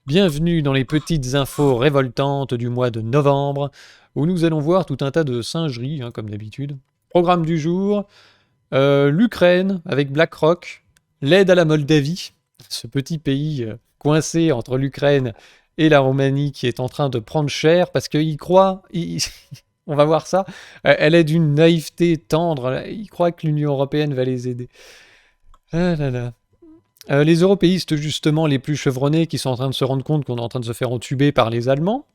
Bienvenue dans les petites infos révoltantes du mois de novembre, où nous allons voir tout un tas de singeries, comme d'habitude. Programme du jour, l'Ukraine avec BlackRock, l'aide à la Moldavie, ce petit pays coincé entre l'Ukraine et la Roumanie qui est en train de prendre cher parce qu'il croit, on va voir ça, elle est d'une naïveté tendre, il croit que l'Union européenne va les aider. Ah là là. Les européistes, justement, les plus chevronnés, qui sont en train de se rendre compte qu'on est en train de se faire entuber par les Allemands,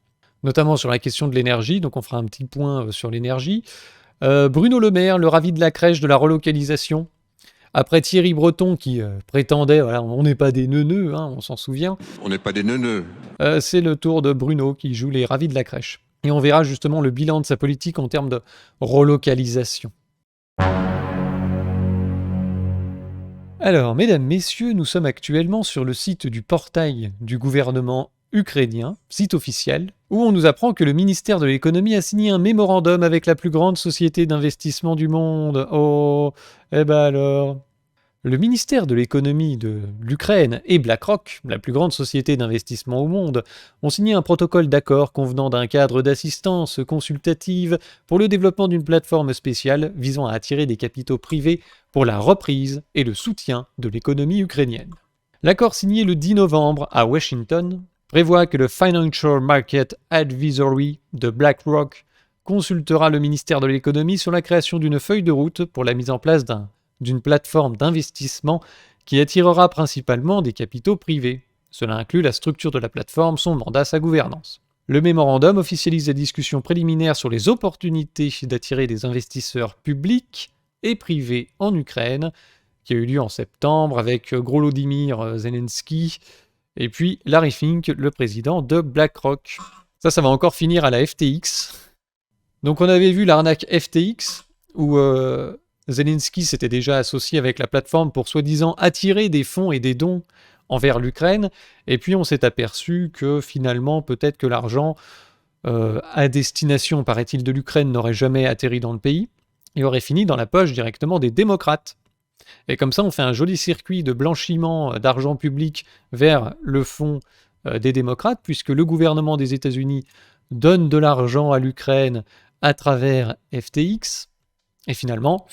notamment sur la question de l'énergie, donc on fera un petit point sur l'énergie. Bruno Le Maire, le ravi de la crèche de la relocalisation. Après Thierry Breton qui prétendait, voilà, on n'est pas des neuneux, on s'en souvient. On n'est pas des neuneux. C'est le tour de Bruno qui joue les ravis de la crèche. Et on verra justement le bilan de sa politique en termes de relocalisation. Alors, mesdames, messieurs, nous sommes actuellement sur le site du portail du gouvernement ukrainien, site officiel, où on nous apprend que le ministère de l'économie a signé un mémorandum avec la plus grande société d'investissement du monde. Oh, eh ben alors. Le ministère de l'économie de l'Ukraine et BlackRock, la plus grande société d'investissement au monde, ont signé un protocole d'accord convenant d'un cadre d'assistance consultative pour le développement d'une plateforme spéciale visant à attirer des capitaux privés pour la reprise et le soutien de l'économie ukrainienne. L'accord signé le 10 novembre à Washington prévoit que le Financial Market Advisory de BlackRock consultera le ministère de l'économie sur la création d'une feuille de route pour la mise en place d'une plateforme d'investissement qui attirera principalement des capitaux privés. Cela inclut la structure de la plateforme, son mandat, sa gouvernance. Le mémorandum officialise la discussion préliminaire sur les opportunités d'attirer des investisseurs publics et privés en Ukraine, qui a eu lieu en septembre avec Volodymyr Zelensky et puis Larry Fink, le président de BlackRock. Ça va encore finir à la FTX. Donc on avait vu l'arnaque FTX, où Zelensky s'était déjà associé avec la plateforme pour soi-disant attirer des fonds et des dons envers l'Ukraine, et puis on s'est aperçu que finalement peut-être que l'argent à destination, paraît-il, de l'Ukraine n'aurait jamais atterri dans le pays, et aurait fini dans la poche directement des démocrates. Et comme ça on fait un joli circuit de blanchiment d'argent public vers le fonds des démocrates, puisque le gouvernement des États-Unis donne de l'argent à l'Ukraine à travers FTX, et finalement,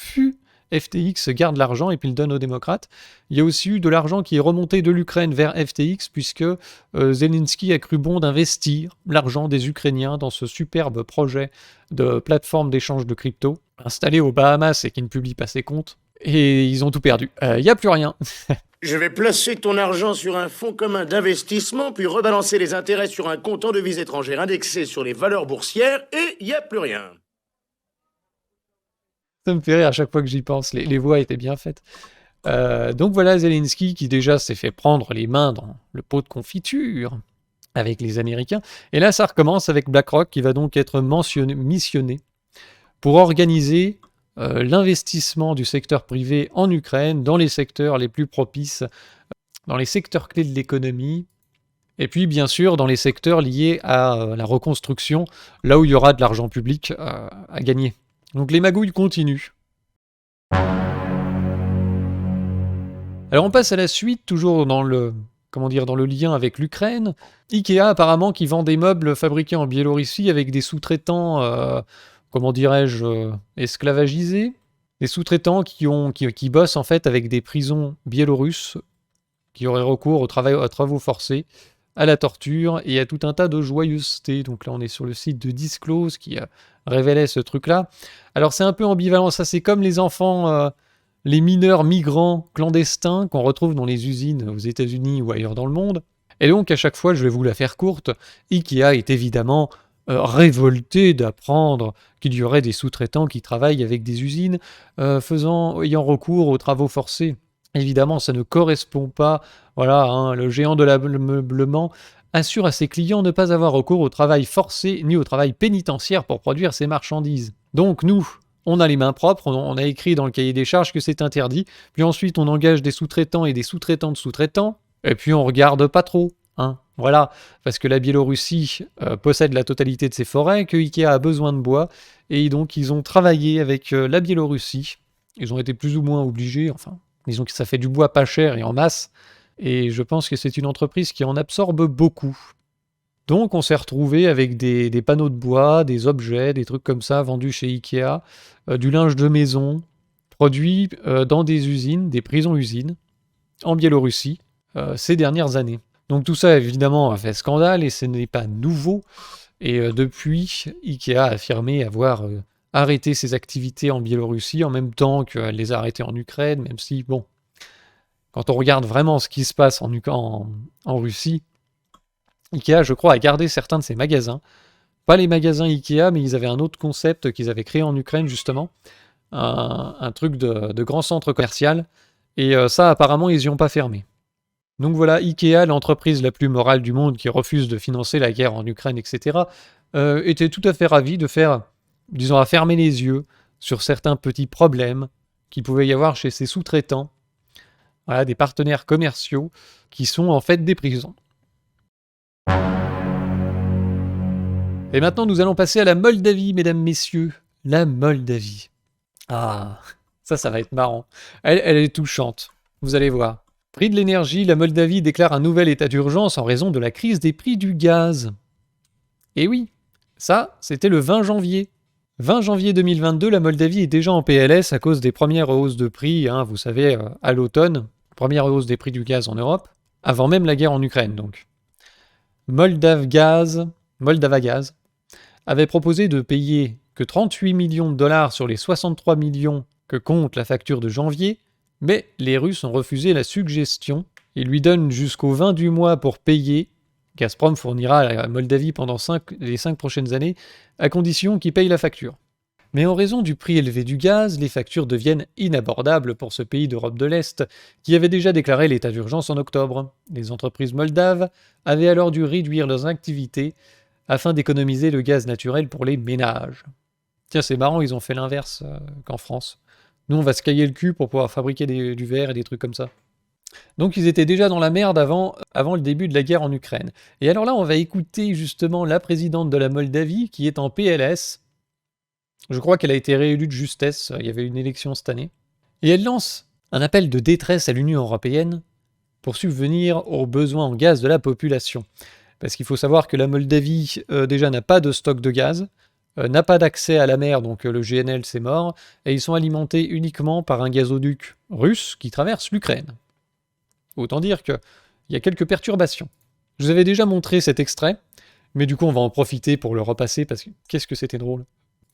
FTX garde l'argent et puis le donne aux démocrates. Il y a aussi eu de l'argent qui est remonté de l'Ukraine vers FTX, puisque Zelensky a cru bon d'investir l'argent des Ukrainiens dans ce superbe projet de plateforme d'échange de crypto, installé aux Bahamas et qui ne publie pas ses comptes. Et ils ont tout perdu. Il n'y a plus rien. Je vais placer ton argent sur un fonds commun d'investissement, puis rebalancer les intérêts sur un compte en devises étrangères indexé sur les valeurs boursières, et il n'y a plus rien. Ça me fait rire à chaque fois que j'y pense. Les voix étaient bien faites. Donc voilà Zelensky qui déjà s'est fait prendre les mains dans le pot de confiture avec les Américains. Et là, ça recommence avec BlackRock qui va donc être missionné pour organiser l'investissement du secteur privé en Ukraine dans les secteurs les plus propices, dans les secteurs clés de l'économie, et puis bien sûr dans les secteurs liés à la reconstruction, là où il y aura de l'argent public à gagner. Donc les magouilles continuent. Alors on passe à la suite, toujours dans le lien avec l'Ukraine. Ikea apparemment qui vend des meubles fabriqués en Biélorussie avec des sous-traitants, esclavagisés. Des sous-traitants qui bossent en fait avec des prisons biélorusses, qui auraient recours aux travaux forcés, à la torture et à tout un tas de joyeusetés. Donc là on est sur le site de Disclose qui révélait ce truc-là. Alors c'est un peu ambivalent, ça c'est comme les enfants, les mineurs migrants clandestins qu'on retrouve dans les usines aux États-Unis ou ailleurs dans le monde. Et donc à chaque fois, je vais vous la faire courte, Ikea est évidemment révolté d'apprendre qu'il y aurait des sous-traitants qui travaillent avec des usines ayant recours aux travaux forcés. Évidemment, ça ne correspond pas. Voilà, le géant de l'ameublement assure à ses clients ne pas avoir recours au travail forcé ni au travail pénitentiaire pour produire ses marchandises. Donc nous, on a les mains propres, on a écrit dans le cahier des charges que c'est interdit, puis ensuite on engage des sous-traitants et des sous-traitants de sous-traitants, et puis on regarde pas trop. Voilà, parce que la Biélorussie possède la totalité de ses forêts, que Ikea a besoin de bois, et donc ils ont travaillé avec la Biélorussie. Ils ont été plus ou moins obligés, disons que ça fait du bois pas cher et en masse, Et je pense que c'est une entreprise qui en absorbe beaucoup. Donc on s'est retrouvé avec des panneaux de bois, des objets, des trucs comme ça vendus chez Ikea, du linge de maison, produits dans des usines, des prisons-usines, en Biélorussie, ces dernières années. Donc tout ça évidemment a fait scandale et ce n'est pas nouveau. Et depuis, Ikea a affirmé avoir arrêté ses activités en Biélorussie en même temps qu'elle les a arrêtées en Ukraine, même si, bon, quand on regarde vraiment ce qui se passe en Russie, Ikea, je crois, a gardé certains de ses magasins. Pas les magasins Ikea, mais ils avaient un autre concept qu'ils avaient créé en Ukraine, justement. Un truc de grand centre commercial. Et ça, apparemment, ils n'y ont pas fermé. Donc voilà, Ikea, l'entreprise la plus morale du monde qui refuse de financer la guerre en Ukraine, etc., était tout à fait ravi de faire, disons, à fermer les yeux sur certains petits problèmes qu'il pouvait y avoir chez ses sous-traitants. Voilà, des partenaires commerciaux qui sont en fait des prisons. Et maintenant, nous allons passer à la Moldavie, mesdames, messieurs. La Moldavie. Ah, ça va être marrant. Elle est touchante. Vous allez voir. Prix de l'énergie, la Moldavie déclare un nouvel état d'urgence en raison de la crise des prix du gaz. Et oui, ça, c'était le 20 janvier. 20 janvier 2022, la Moldavie est déjà en PLS à cause des premières hausses de prix, vous savez, à l'automne. Première hausse des prix du gaz en Europe, avant même la guerre en Ukraine, donc. Moldavagaz avait proposé de payer que 38 millions de dollars sur les 63 millions que compte la facture de janvier, mais les Russes ont refusé la suggestion et lui donnent jusqu'au 20 du mois pour payer. Gazprom fournira à la Moldavie pendant les 5 prochaines années, à condition qu'il paye la facture. Mais en raison du prix élevé du gaz, les factures deviennent inabordables pour ce pays d'Europe de l'Est, qui avait déjà déclaré l'état d'urgence en octobre. Les entreprises moldaves avaient alors dû réduire leurs activités afin d'économiser le gaz naturel pour les ménages. Tiens, c'est marrant, ils ont fait l'inverse qu'en France. Nous, on va se cailler le cul pour pouvoir fabriquer du verre et des trucs comme ça. Donc ils étaient déjà dans la merde avant le début de la guerre en Ukraine. Et alors là, on va écouter justement la présidente de la Moldavie qui est en PLS. Je crois qu'elle a été réélue de justesse, il y avait une élection cette année. Et elle lance un appel de détresse à l'Union européenne pour subvenir aux besoins en gaz de la population. Parce qu'il faut savoir que la Moldavie, déjà, n'a pas de stock de gaz, n'a pas d'accès à la mer, donc le GNL c'est mort, et ils sont alimentés uniquement par un gazoduc russe qui traverse l'Ukraine. Autant dire qu'il y a quelques perturbations. Je vous avais déjà montré cet extrait, mais du coup on va en profiter pour le repasser parce que qu'est-ce que c'était drôle.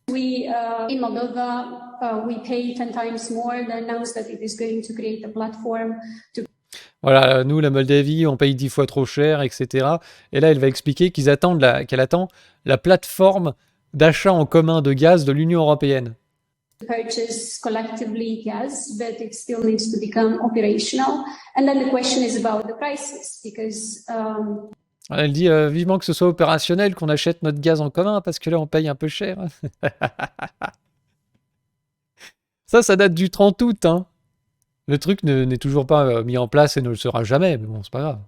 In Moldova, we pay 10 times more and announced that it is going to create a platform to... Voilà, nous, la Moldavie, on paye 10 fois trop cher, etc. Et là, elle va expliquer qu'elle attend la plateforme d'achat en commun de gaz de l'Union européenne. Purchase collectively gas, but it still needs to become operational. And then the question is about the prices, because... Elle dit vivement que ce soit opérationnel, qu'on achète notre gaz en commun, parce que là, on paye un peu cher. Ça date du 30 août, hein. Le truc n'est toujours pas mis en place et ne le sera jamais, mais bon, c'est pas grave.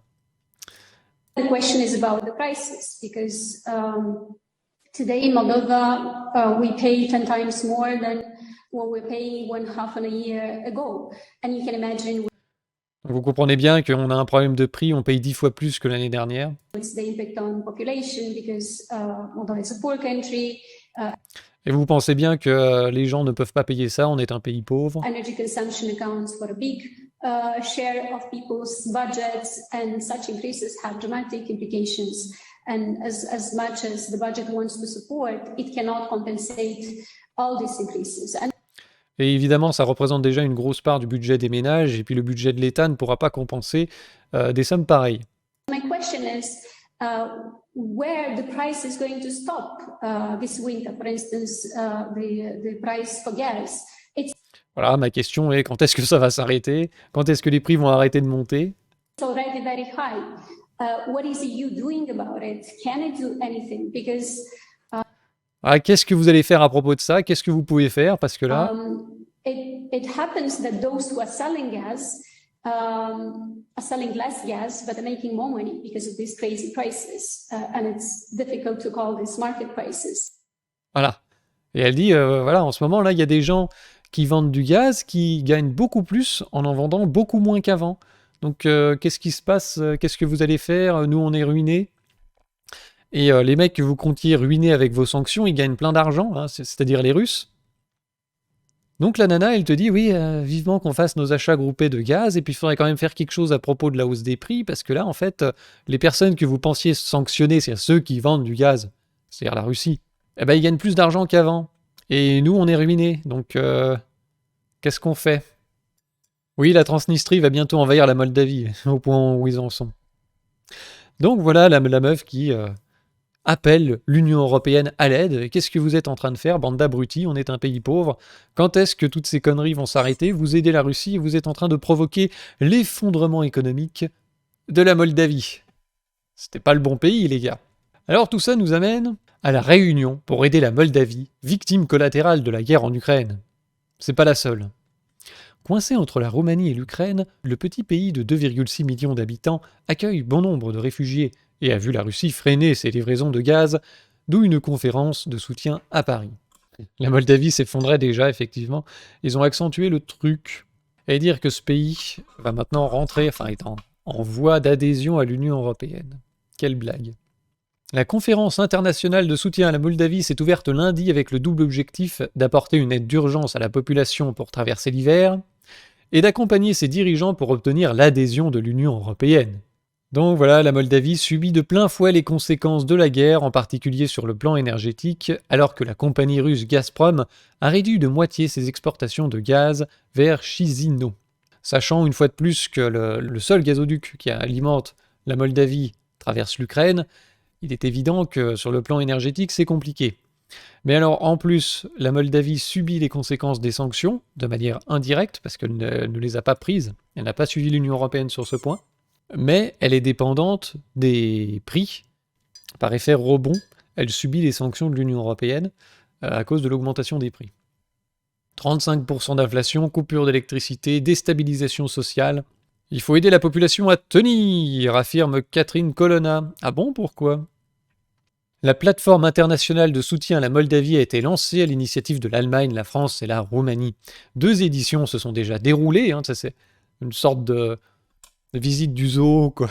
The question is about the prices, because today in Moldova, we pay 10 times more than what we pay half a year ago. And you can imagine... Vous comprenez bien qu'on a un problème de prix, on paye 10 fois plus que l'année dernière. Et vous pensez bien que les gens ne peuvent pas payer ça, on est un pays pauvre. Energy consumption accounts for a big share of people's budgets, and such increases have dramatic implications. And as much as the budget wants to support, it cannot compensate all these increases. Et évidemment, ça représente déjà une grosse part du budget des ménages, et puis le budget de l'État ne pourra pas compenser des sommes pareilles. My question is, where the price is going to stop this winter, for instance, the price for gas. Voilà, ma question est quand est-ce que ça va s'arrêter? Quand est-ce que les prix vont arrêter de monter? It's already very high. What is the EU doing about it? Can it do anything? Because qu'est-ce que vous allez faire à propos de ça? Qu'est-ce que vous pouvez faire? Parce que là... it happens that those who are selling gas are selling less gas, but are making more money because of these crazy prices. And it's difficult to call these market prices. Voilà. Et elle dit, voilà, en ce moment-là, il y a des gens qui vendent du gaz qui gagnent beaucoup plus en vendant beaucoup moins qu'avant. Donc qu'est-ce qui se passe? Qu'est-ce que vous allez faire? Nous, on est ruinés. Et les mecs que vous comptiez ruiner avec vos sanctions, ils gagnent plein d'argent, hein, c'est-à-dire les Russes. Donc la nana, elle te dit, oui, vivement qu'on fasse nos achats groupés de gaz, et puis il faudrait quand même faire quelque chose à propos de la hausse des prix, parce que là, en fait, les personnes que vous pensiez sanctionner, c'est-à-dire ceux qui vendent du gaz, c'est-à-dire la Russie, eh ben, ils gagnent plus d'argent qu'avant. Et nous, on est ruinés. Donc, qu'est-ce qu'on fait? Oui, la Transnistrie va bientôt envahir la Moldavie, au point où ils en sont. Donc voilà la meuf qui appelle l'Union européenne à l'aide. Qu'est-ce que vous êtes en train de faire, bande d'abrutis? On est un pays pauvre. Quand est-ce que toutes ces conneries vont s'arrêter? Vous aidez la Russie et vous êtes en train de provoquer l'effondrement économique de la Moldavie. C'était pas le bon pays, les gars. Alors tout ça nous amène à la réunion pour aider la Moldavie, victime collatérale de la guerre en Ukraine. C'est pas la seule. Coincé entre la Roumanie et l'Ukraine, le petit pays de 2,6 millions d'habitants accueille bon nombre de réfugiés et a vu la Russie freiner ses livraisons de gaz, d'où une conférence de soutien à Paris. La Moldavie s'effondrait déjà, effectivement. Ils ont accentué le truc et dire que ce pays va maintenant rentrer, enfin est en voie d'adhésion à l'Union européenne. Quelle blague. La conférence internationale de soutien à la Moldavie s'est ouverte lundi avec le double objectif d'apporter une aide d'urgence à la population pour traverser l'hiver et d'accompagner ses dirigeants pour obtenir l'adhésion de l'Union européenne. Donc voilà, la Moldavie subit de plein fouet les conséquences de la guerre, en particulier sur le plan énergétique, alors que la compagnie russe Gazprom a réduit de moitié ses exportations de gaz vers Chisinau. Sachant une fois de plus que le seul gazoduc qui alimente la Moldavie traverse l'Ukraine, il est évident que sur le plan énergétique, c'est compliqué. Mais alors, en plus, la Moldavie subit les conséquences des sanctions, de manière indirecte, parce qu'elle ne les a pas prises, elle n'a pas suivi l'Union européenne sur ce point, mais elle est dépendante des prix. Par effet rebond, elle subit les sanctions de l'Union européenne à cause de l'augmentation des prix. 35% d'inflation, coupure d'électricité, déstabilisation sociale. Il faut aider la population à tenir, affirme Catherine Colonna. Ah bon, pourquoi? La plateforme internationale de soutien à la Moldavie a été lancée à l'initiative de l'Allemagne, la France et la Roumanie. 2 éditions se sont déjà déroulées, hein, ça c'est une sorte de visite du zoo, quoi.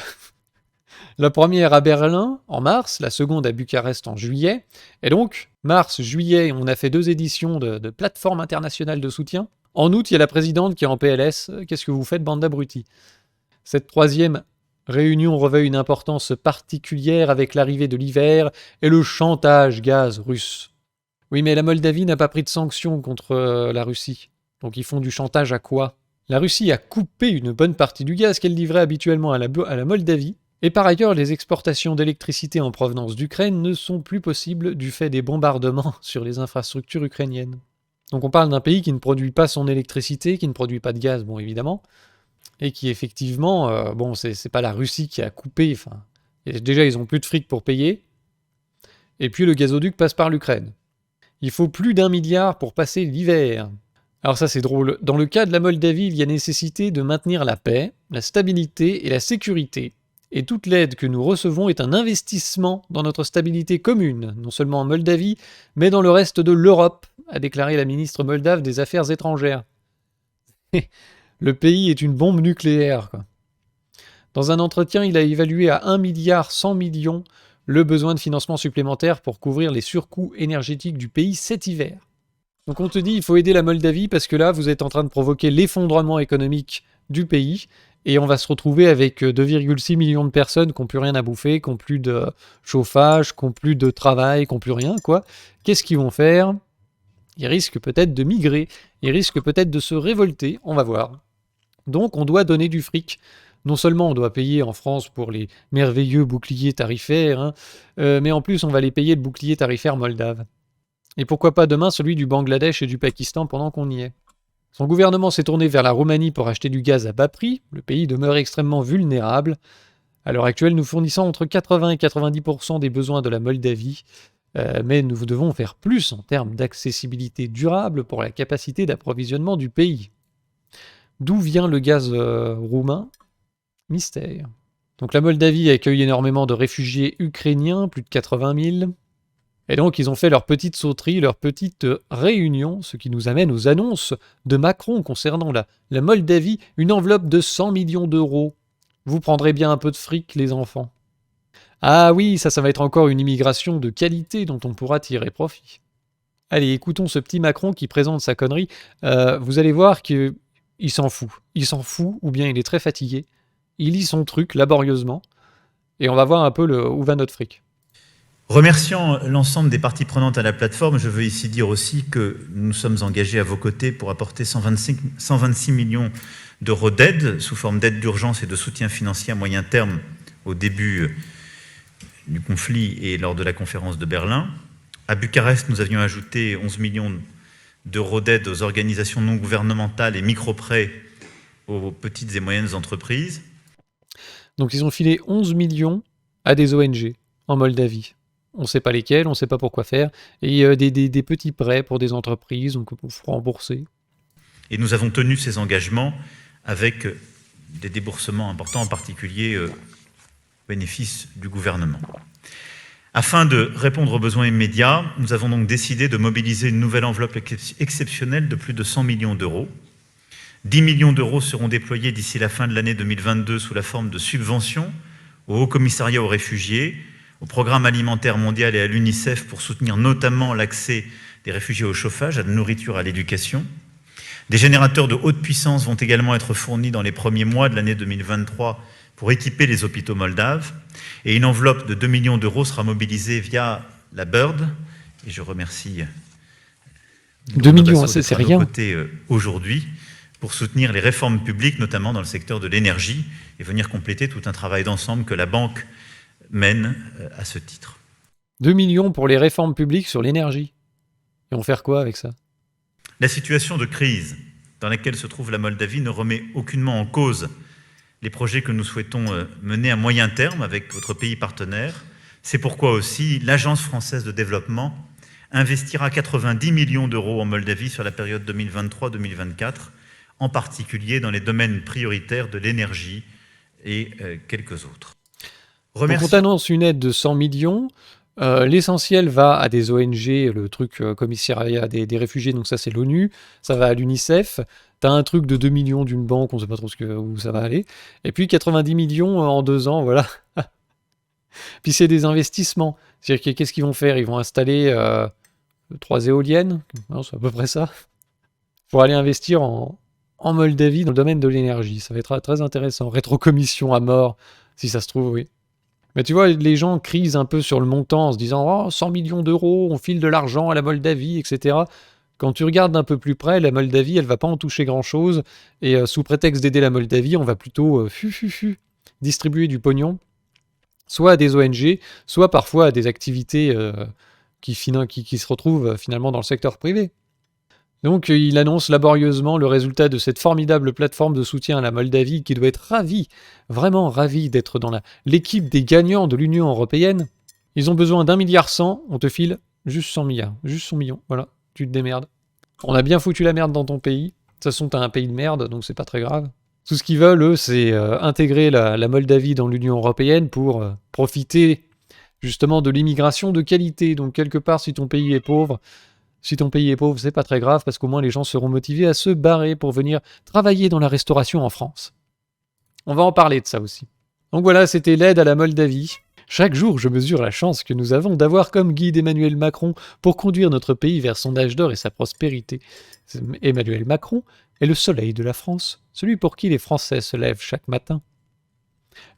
La première à Berlin en mars, la seconde à Bucarest en juillet. Et donc, mars-juillet, on a fait 2 éditions de plateforme internationale de soutien. En août, il y a la présidente qui est en PLS. Qu'est-ce que vous faites, bande d'abrutis? Cette 3e réunion revêt une importance particulière avec l'arrivée de l'hiver et le chantage gaz russe. Oui, mais la Moldavie n'a pas pris de sanctions contre la Russie. Donc ils font du chantage à quoi? La Russie a coupé une bonne partie du gaz qu'elle livrait habituellement à la Moldavie, et par ailleurs les exportations d'électricité en provenance d'Ukraine ne sont plus possibles du fait des bombardements sur les infrastructures ukrainiennes. Donc on parle d'un pays qui ne produit pas son électricité, qui ne produit pas de gaz, bon évidemment, et qui effectivement, bon c'est pas la Russie qui a coupé, enfin, déjà ils ont plus de fric pour payer, et puis le gazoduc passe par l'Ukraine. Il faut plus d'1 milliard pour passer l'hiver. Alors ça c'est drôle, dans le cas de la Moldavie, il y a nécessité de maintenir la paix, la stabilité et la sécurité. Et toute l'aide que nous recevons est un investissement dans notre stabilité commune, non seulement en Moldavie, mais dans le reste de l'Europe, a déclaré la ministre moldave des Affaires étrangères. Le pays est une bombe nucléaire, quoi. Dans un entretien, il a évalué à 1,1 milliard le besoin de financement supplémentaire pour couvrir les surcoûts énergétiques du pays cet hiver. Donc on te dit, il faut aider la Moldavie parce que là, vous êtes en train de provoquer l'effondrement économique du pays et on va se retrouver avec 2,6 millions de personnes qui n'ont plus rien à bouffer, qui n'ont plus de chauffage, qui n'ont plus de travail, qui n'ont plus rien, quoi. Qu'est-ce qu'ils vont faire? Ils risquent peut-être de migrer, ils risquent peut-être de se révolter, on va voir. Donc on doit donner du fric. Non seulement on doit payer en France pour les merveilleux boucliers tarifaires, hein, mais en plus on va les payer le bouclier tarifaire moldave. Et pourquoi pas demain celui du Bangladesh et du Pakistan pendant qu'on y est. Son gouvernement s'est tourné vers la Roumanie pour acheter du gaz à bas prix, le pays demeure extrêmement vulnérable. À l'heure actuelle, nous fournissons entre 80 et 90% des besoins de la Moldavie, mais nous devons faire plus en termes d'accessibilité durable pour la capacité d'approvisionnement du pays. D'où vient le gaz roumain? Mystère. Donc la Moldavie accueille énormément de réfugiés ukrainiens, plus de 80 000. Et donc ils ont fait leur petite sauterie, leur petite réunion, ce qui nous amène aux annonces de Macron concernant la Moldavie, une enveloppe de 100 millions d'euros Vous prendrez bien un peu de fric, les enfants. Ah oui, ça va être encore une immigration de qualité dont on pourra tirer profit. Allez, écoutons ce petit Macron qui présente sa connerie. Vous allez voir qu'il s'en fout. Il s'en fout, ou bien il est très fatigué. Il lit son truc laborieusement. Et on va voir un peu où va notre fric. Remerciant l'ensemble des parties prenantes à la plateforme, je veux ici dire aussi que nous sommes engagés à vos côtés pour apporter 126 millions d'euros d'aide sous forme d'aide d'urgence et de soutien financier à moyen terme au début du conflit et lors de la conférence de Berlin. À Bucarest, nous avions ajouté 11 millions d'euros d'aide aux organisations non gouvernementales et micro-prêts aux petites et moyennes entreprises. Donc ils ont filé 11 millions à des ONG en Moldavie. On ne sait pas lesquels, on ne sait pas pourquoi faire. Et des petits prêts pour des entreprises, donc il faut rembourser. Et nous avons tenu ces engagements avec des déboursements importants, en particulier au bénéfice du gouvernement. Afin de répondre aux besoins immédiats, nous avons donc décidé de mobiliser une nouvelle enveloppe exceptionnelle de plus de 100 millions d'euros. 10 millions d'euros seront déployés d'ici la fin de l'année 2022 sous la forme de subventions au Haut Commissariat aux réfugiés, au Programme alimentaire mondial et à l'UNICEF pour soutenir notamment l'accès des réfugiés au chauffage, à la nourriture, à l'éducation. Des générateurs de haute puissance vont également être fournis dans les premiers mois de l'année 2023 pour équiper les hôpitaux moldaves. Et une enveloppe de 2 millions d'euros sera mobilisée via la BIRD. Et je remercie 2 millions, c'est rien. Côté aujourd'hui pour soutenir les réformes publiques, notamment dans le secteur de l'énergie, et venir compléter tout un travail d'ensemble que la Banque mène à ce titre. 2 millions pour les réformes publiques sur l'énergie. Et on va faire quoi avec ça? La situation de crise dans laquelle se trouve la Moldavie ne remet aucunement en cause les projets que nous souhaitons mener à moyen terme avec votre pays partenaire. C'est pourquoi aussi l'Agence française de développement investira 90 millions d'euros en Moldavie sur la période 2023-2024, en particulier dans les domaines prioritaires de l'énergie et quelques autres. Donc on t'annonce une aide de 100 millions. L'essentiel va à des ONG, le truc commissariat des réfugiés, donc ça c'est l'ONU, ça va à l'UNICEF, t'as un truc de 2 millions d'une banque, on sait pas trop où ça va aller, et puis 90 millions en 2 ans, voilà. Puis c'est des investissements, c'est-à-dire qu'est-ce qu'ils vont faire? Ils vont installer 3 éoliennes, non, c'est à peu près ça, pour aller investir en Moldavie dans le domaine de l'énergie, ça va être très intéressant, rétrocommission à mort, si ça se trouve, oui. Mais tu vois, les gens crisent un peu sur le montant en se disant « Oh, 100 millions d'euros, on file de l'argent à la Moldavie, etc. » Quand tu regardes d'un peu plus près, la Moldavie, elle va pas en toucher grand-chose. Et sous prétexte d'aider la Moldavie, on va plutôt distribuer du pognon, soit à des ONG, soit parfois à des activités qui se retrouvent finalement dans le secteur privé. Donc il annonce laborieusement le résultat de cette formidable plateforme de soutien à la Moldavie qui doit être ravie, vraiment ravie d'être dans l'équipe des gagnants de l'Union européenne. Ils ont besoin d'1,1 milliard, on te file juste 100 milliards, juste 100 millions, voilà, tu te démerdes. On a bien foutu la merde dans ton pays, de toute façon t'as un pays de merde, donc c'est pas très grave. Tout ce qu'ils veulent, eux, c'est intégrer la Moldavie dans l'Union européenne pour profiter justement de l'immigration de qualité. Donc quelque part, si ton pays est pauvre, c'est pas très grave parce qu'au moins les gens seront motivés à se barrer pour venir travailler dans la restauration en France. On va en parler de ça aussi. Donc voilà, c'était l'aide à la Moldavie. Chaque jour, je mesure la chance que nous avons d'avoir comme guide Emmanuel Macron pour conduire notre pays vers son âge d'or et sa prospérité. Emmanuel Macron est le soleil de la France, celui pour qui les Français se lèvent chaque matin.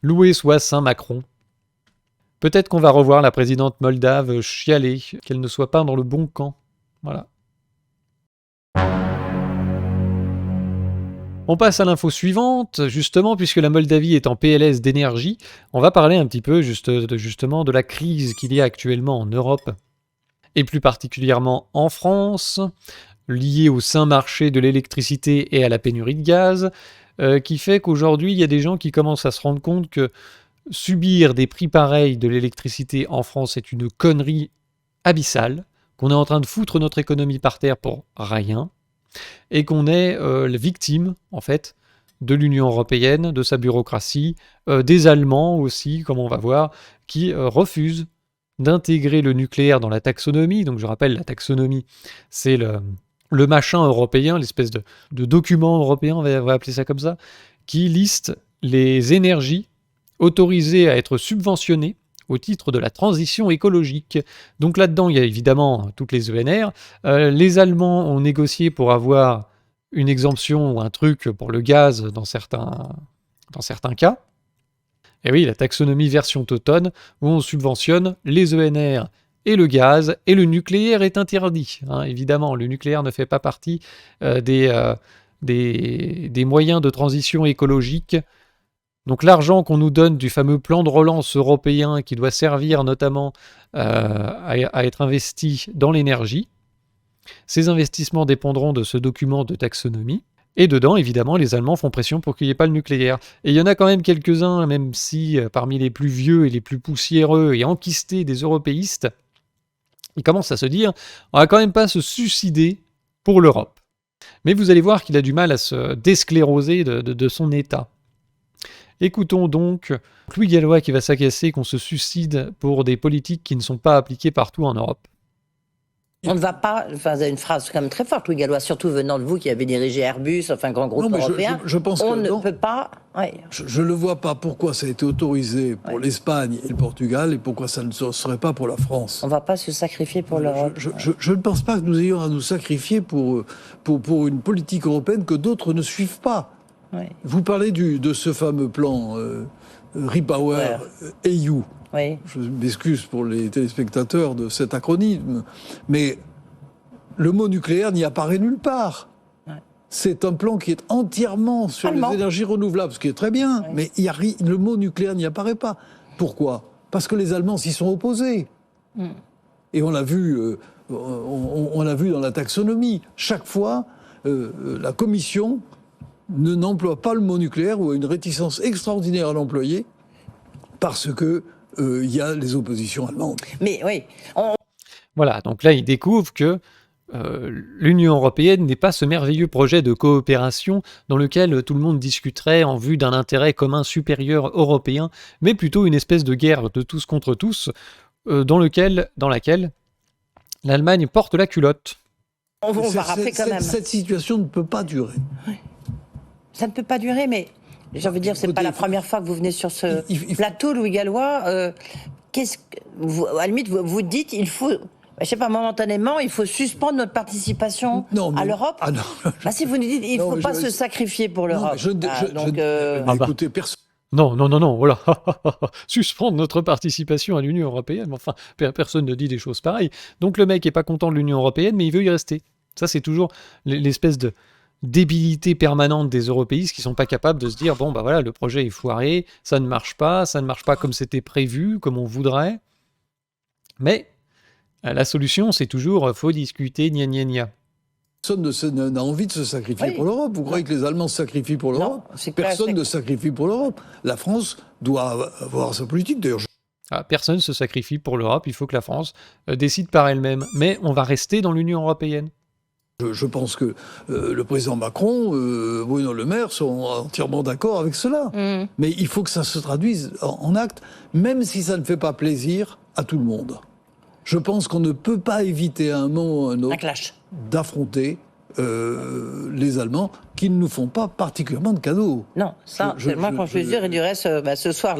Loué soit Saint Macron. Peut-être qu'on va revoir la présidente moldave chialer, qu'elle ne soit pas dans le bon camp. Voilà. On passe à l'info suivante, justement, puisque la Moldavie est en PLS d'énergie, on va parler un petit peu justement de la crise qu'il y a actuellement en Europe, et plus particulièrement en France, liée au sain marché de l'électricité et à la pénurie de gaz, qui fait qu'aujourd'hui, il y a des gens qui commencent à se rendre compte que subir des prix pareils de l'électricité en France est une connerie abyssale, qu'on est en train de foutre notre économie par terre pour rien, et qu'on est victime, en fait, de l'Union européenne, de sa bureaucratie, des Allemands aussi, comme on va voir, qui refusent d'intégrer le nucléaire dans la taxonomie. Donc je rappelle, la taxonomie, c'est le machin européen, l'espèce de document européen, on va appeler ça comme ça, qui liste les énergies autorisées à être subventionnées au titre de la transition écologique. Donc là-dedans, il y a évidemment toutes les ENR. Les Allemands ont négocié pour avoir une exemption ou un truc pour le gaz dans certains cas. Et oui, la taxonomie version Teuton, où on subventionne les ENR et le gaz, et le nucléaire est interdit. Évidemment, le nucléaire ne fait pas partie des moyens de transition écologique. Donc l'argent qu'on nous donne du fameux plan de relance européen qui doit servir notamment à être investi dans l'énergie, ces investissements dépendront de ce document de taxonomie. Et dedans, évidemment, les Allemands font pression pour qu'il n'y ait pas le nucléaire. Et il y en a quand même quelques-uns, même si parmi les plus vieux et les plus poussiéreux et enquistés des européistes, ils commencent à se dire « on va quand même pas se suicider pour l'Europe ». Mais vous allez voir qu'il a du mal à se déscléroser de son état. Écoutons donc Louis Gallois qui va s'agacer qu'on se suicide pour des politiques qui ne sont pas appliquées partout en Europe. On ne va pas, enfin, vous avez une phrase quand même très forte, Louis Gallois, surtout venant de vous qui avez dirigé Airbus, enfin grand groupe européen. Je pense on que ne non. peut pas. Ouais. Je ne vois pas pourquoi ça a été autorisé pour l'Espagne et le Portugal et pourquoi ça ne serait pas pour la France. On ne va pas se sacrifier pour l'Europe. Je ne pense pas que nous ayons à nous sacrifier pour une politique européenne que d'autres ne suivent pas. Ouais. Vous parlez de ce fameux plan Repower EU. Oui. Je m'excuse pour les téléspectateurs de cet acronyme, mais le mot nucléaire n'y apparaît nulle part. Ouais. C'est un plan qui est entièrement sur les énergies renouvelables, ce qui est très bien, mais le mot nucléaire n'y apparaît pas. Pourquoi ? Parce que les Allemands s'y sont opposés. Et on l'a vu, on l'a vu dans la taxonomie. Chaque fois, la Commission n'emploie pas le mot nucléaire ou a une réticence extraordinaire à l'employer parce que y a les oppositions allemandes. Mais oui. Voilà, donc là, il découvre que l'Union européenne n'est pas ce merveilleux projet de coopération dans lequel tout le monde discuterait en vue d'un intérêt commun supérieur européen, mais plutôt une espèce de guerre de tous contre tous, dans laquelle l'Allemagne porte la culotte. On va rappeler quand même. Cette situation ne peut pas durer. Ça ne peut pas durer, mais j'ai envie de dire, c'est pas la première fois que vous venez sur ce plateau, Louis Gallois. À la limite, vous dites, il faut, je sais pas, momentanément, il faut suspendre notre participation à l'Europe. Ah non. Si vous nous dites, il ne faut pas se sacrifier pour l'Europe. Écoutez, personne. Non, voilà. Suspendre notre participation à l'Union européenne. Enfin, personne ne dit des choses pareilles. Donc le mec est pas content de l'Union européenne, mais il veut y rester. Ça, c'est toujours l'espèce de débilité permanente des européistes qui sont pas capables de se dire bon bah voilà, le projet est foiré, ça ne marche pas comme c'était prévu, comme on voudrait. Mais la solution, c'est toujours faut discuter, gna gna gna. Personne n'a envie de se sacrifier pour l'Europe. Vous croyez que les Allemands se sacrifient pour l'Europe ? Personne ne se sacrifie pour l'Europe. La France doit avoir sa politique, d'ailleurs. Personne ne se sacrifie pour l'Europe, il faut que la France décide par elle-même. Mais on va rester dans l'Union européenne. Je pense que le président Macron, Bruno Le Maire sont entièrement d'accord avec cela. Mais il faut que ça se traduise en actes, même si ça ne fait pas plaisir à tout le monde. Je pense qu'on ne peut pas éviter à un moment ou à un autre d'affronter les Allemands qui ne nous font pas particulièrement de cadeaux. Non, ça, moi quand je dire, et du reste, ce soir,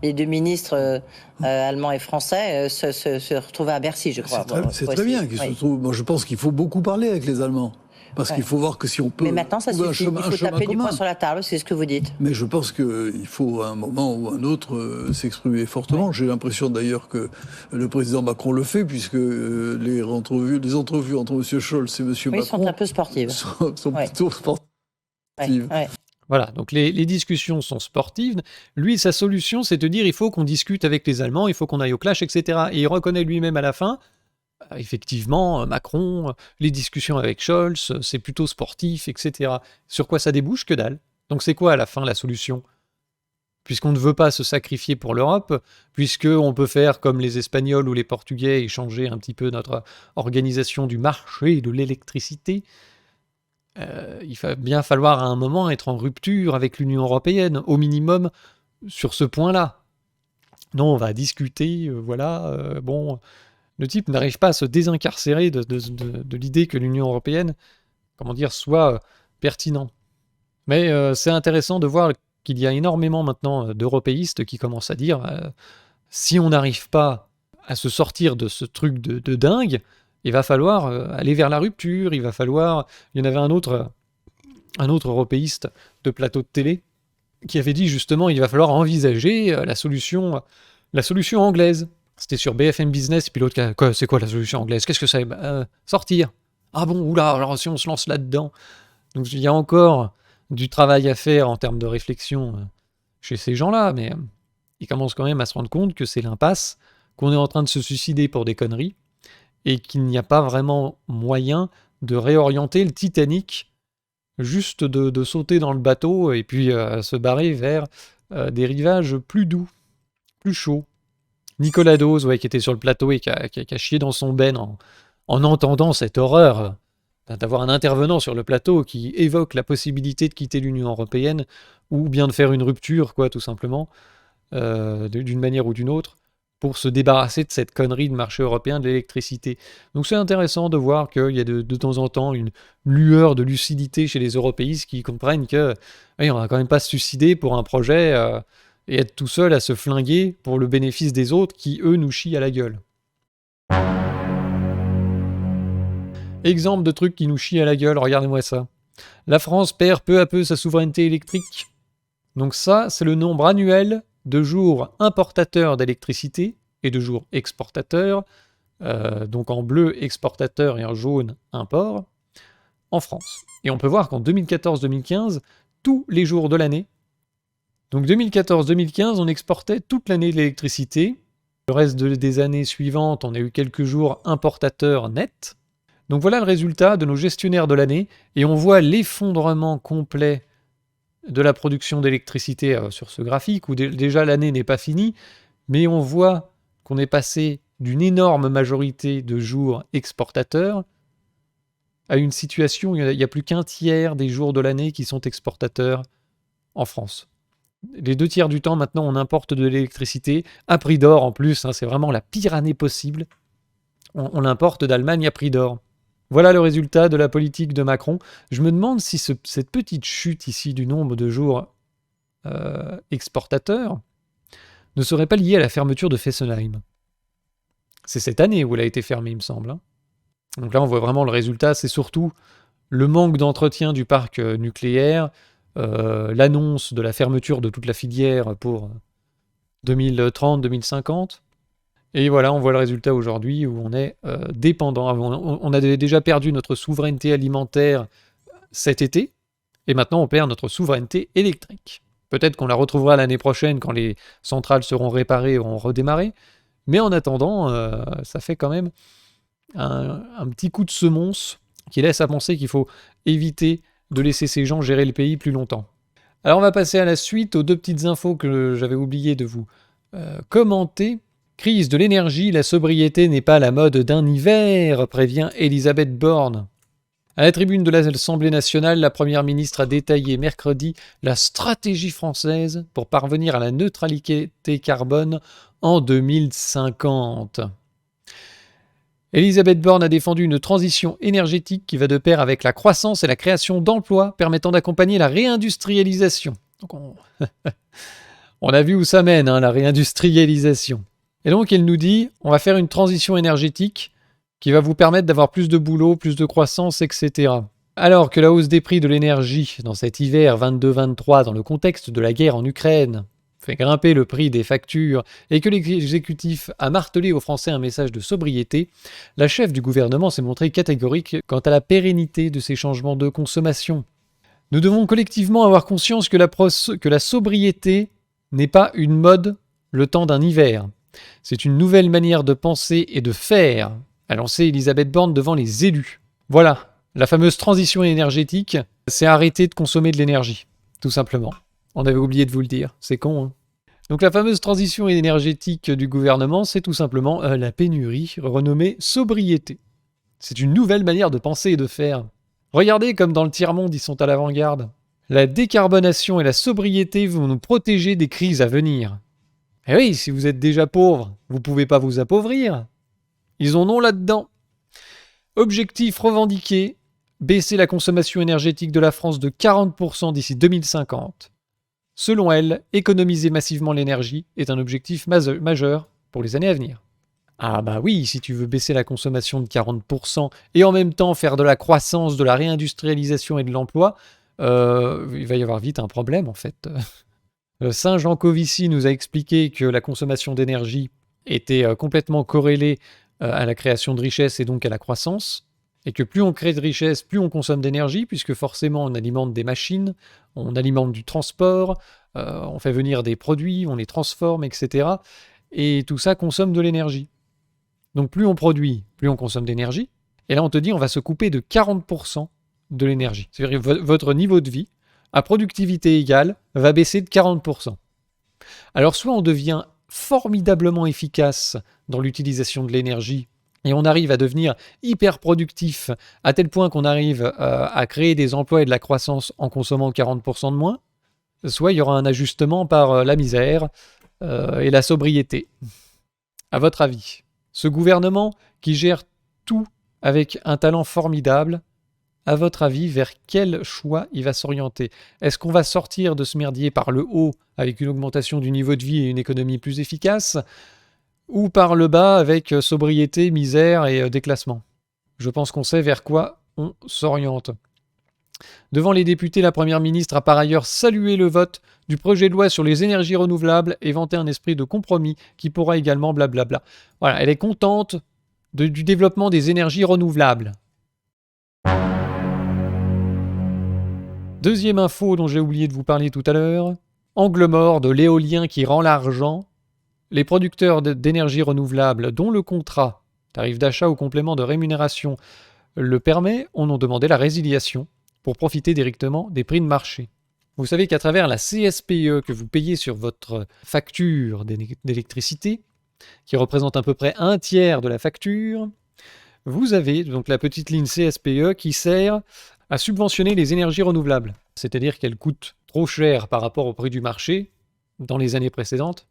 les deux ministres allemands et français se retrouvaient à Bercy, je crois. C'est très bien qu'ils se retrouvent. Moi, je pense qu'il faut beaucoup parler avec les Allemands. Parce qu'il faut voir que si on peut... Mais maintenant, ça suffit. Il faut taper du poing sur la table, c'est ce que vous dites. Mais je pense qu'il faut, à un moment ou un autre, s'exprimer fortement. J'ai l'impression, d'ailleurs, que le président Macron le fait, puisque les entrevues entre M. Scholz et M. Macron... sont un peu sportives. Sont plutôt sportives. Voilà, donc les discussions sont sportives. Lui, sa solution, c'est de dire il faut qu'on discute avec les Allemands, il faut qu'on aille au clash, etc. Et il reconnaît lui-même à la fin... Effectivement, Macron, les discussions avec Scholz, c'est plutôt sportif, etc. Sur quoi ça débouche? Que dalle. Donc c'est quoi à la fin la solution? Puisqu'on ne veut pas se sacrifier pour l'Europe, puisqu'on peut faire comme les Espagnols ou les Portugais et changer un petit peu notre organisation du marché de l'électricité, il va bien falloir à un moment être en rupture avec l'Union européenne, au minimum sur ce point-là. Non, on va discuter, bon... Le type n'arrive pas à se désincarcérer de l'idée que l'Union européenne, soit pertinent. Mais c'est intéressant de voir qu'il y a énormément maintenant d'européistes qui commencent à dire si on n'arrive pas à se sortir de ce truc de dingue, il va falloir aller vers la rupture, il va falloir... Il y en avait un autre européiste de plateau de télé qui avait dit justement il va falloir envisager la solution anglaise. C'était sur BFM Business, puis l'autre, c'est quoi la solution anglaise? Qu'est-ce que c'est? Sortir. Ah bon, oula, alors si on se lance là-dedans. Donc il y a encore du travail à faire en termes de réflexion chez ces gens-là, mais ils commencent quand même à se rendre compte que c'est l'impasse, qu'on est en train de se suicider pour des conneries, et qu'il n'y a pas vraiment moyen de réorienter le Titanic, juste de sauter dans le bateau et puis se barrer vers des rivages plus doux, plus chauds. Nicolas Dose, qui était sur le plateau et qui a chié dans son ben en entendant cette horreur d'avoir un intervenant sur le plateau qui évoque la possibilité de quitter l'Union européenne ou bien de faire une rupture, tout simplement, d'une manière ou d'une autre, pour se débarrasser de cette connerie de marché européen de l'électricité. Donc c'est intéressant de voir qu'il y a de temps en temps une lueur de lucidité chez les européistes qui comprennent que on va quand même pas se suicider pour un projet et être tout seul à se flinguer pour le bénéfice des autres qui, eux, nous chient à la gueule. Exemple de trucs qui nous chient à la gueule, regardez-moi ça. La France perd peu à peu sa souveraineté électrique. Donc ça, c'est le nombre annuel de jours importateurs d'électricité et de jours exportateurs, donc en bleu exportateur et en jaune import, en France. Et on peut voir qu'en 2014-2015, tous les jours de l'année, donc 2014-2015, on exportait toute l'année de l'électricité. Le reste des années suivantes, on a eu quelques jours importateurs nets. Donc voilà le résultat de nos gestionnaires de l'année, et on voit l'effondrement complet de la production d'électricité sur ce graphique, où déjà l'année n'est pas finie, mais on voit qu'on est passé d'une énorme majorité de jours exportateurs à une situation où il n'y a plus qu'un tiers des jours de l'année qui sont exportateurs en France. Les 2 tiers du temps, maintenant, on importe de l'électricité, à prix d'or en plus, c'est vraiment la pire année possible. On l'importe d'Allemagne à prix d'or. Voilà le résultat de la politique de Macron. Je me demande si cette petite chute ici du nombre de jours exportateurs ne serait pas liée à la fermeture de Fessenheim. C'est cette année où elle a été fermée, il me semble. Donc là, on voit vraiment le résultat, c'est surtout le manque d'entretien du parc nucléaire, l'annonce de la fermeture de toute la filière pour 2030-2050. Et voilà, on voit le résultat aujourd'hui où on est dépendant. On a déjà perdu notre souveraineté alimentaire cet été, et maintenant on perd notre souveraineté électrique. Peut-être qu'on la retrouvera l'année prochaine quand les centrales seront réparées ou auront redémarré, mais en attendant, ça fait quand même un petit coup de semonce qui laisse à penser qu'il faut éviter de laisser ces gens gérer le pays plus longtemps. Alors on va passer à la suite, aux 2 petites infos que j'avais oublié de vous commenter. Crise de l'énergie, la sobriété n'est pas la mode d'un hiver, prévient Elisabeth Borne. À la tribune de l'Assemblée nationale, la Première ministre a détaillé mercredi la stratégie française pour parvenir à la neutralité carbone en 2050. Elisabeth Borne a défendu une transition énergétique qui va de pair avec la croissance et la création d'emplois permettant d'accompagner la réindustrialisation. Donc on a vu où ça mène, la réindustrialisation. Et donc elle nous dit, on va faire une transition énergétique qui va vous permettre d'avoir plus de boulot, plus de croissance, etc. Alors que la hausse des prix de l'énergie dans cet hiver 22-23 dans le contexte de la guerre en Ukraine fait grimper le prix des factures et que l'exécutif a martelé aux Français un message de sobriété, la chef du gouvernement s'est montrée catégorique quant à la pérennité de ces changements de consommation. Nous devons collectivement avoir conscience que la sobriété n'est pas une mode le temps d'un hiver. C'est une nouvelle manière de penser et de faire, a lancé Elisabeth Borne devant les élus. Voilà, la fameuse transition énergétique, c'est arrêter de consommer de l'énergie, tout simplement. On avait oublié de vous le dire, c'est con, hein. Donc la fameuse transition énergétique du gouvernement, c'est tout simplement la pénurie, renommée sobriété. C'est une nouvelle manière de penser et de faire. Regardez comme dans le tiers-monde, ils sont à l'avant-garde. La décarbonation et la sobriété vont nous protéger des crises à venir. Eh oui, si vous êtes déjà pauvre, vous pouvez pas vous appauvrir. Ils en ont là-dedans. Objectif revendiqué, baisser la consommation énergétique de la France de 40% d'ici 2050. Selon elle, économiser massivement l'énergie est un objectif majeur pour les années à venir. Ah bah oui, si tu veux baisser la consommation de 40% et en même temps faire de la croissance, de la réindustrialisation et de l'emploi, il va y avoir vite un problème en fait. Saint Jean Covici nous a expliqué que la consommation d'énergie était complètement corrélée à la création de richesses et donc à la croissance, et que plus on crée de richesses, plus on consomme d'énergie, puisque forcément on alimente des machines, on alimente du transport, on fait venir des produits, on les transforme, etc. Et tout ça consomme de l'énergie. Donc plus on produit, plus on consomme d'énergie. Et là on te dit on va se couper de 40% de l'énergie. C'est-à-dire que votre niveau de vie, à productivité égale, va baisser de 40%. Alors soit on devient formidablement efficace dans l'utilisation de l'énergie et on arrive à devenir hyper productif à tel point qu'on arrive à créer des emplois et de la croissance en consommant 40% de moins, soit il y aura un ajustement par la misère et la sobriété. À votre avis, ce gouvernement qui gère tout avec un talent formidable, à votre avis, vers quel choix il va s'orienter? Est-ce qu'on va sortir de ce merdier par le haut avec une augmentation du niveau de vie et une économie plus efficace, ou par le bas avec sobriété, misère et déclassement? Je pense qu'on sait vers quoi on s'oriente. Devant les députés, la Première ministre a par ailleurs salué le vote du projet de loi sur les énergies renouvelables et vanté un esprit de compromis qui pourra également blablabla. Voilà, elle est contente du développement des énergies renouvelables. Deuxième info dont j'ai oublié de vous parler tout à l'heure, angle mort de l'éolien qui rend l'argent. Les producteurs d'énergie renouvelable dont le contrat, tarif d'achat ou complément de rémunération, le permet, en ont demandé la résiliation pour profiter directement des prix de marché. Vous savez qu'à travers la CSPE que vous payez sur votre facture d'électricité, qui représente à peu près un tiers de la facture, vous avez donc la petite ligne CSPE qui sert à subventionner les énergies renouvelables. C'est-à-dire qu'elles coûtent trop cher par rapport au prix du marché dans les années précédentes.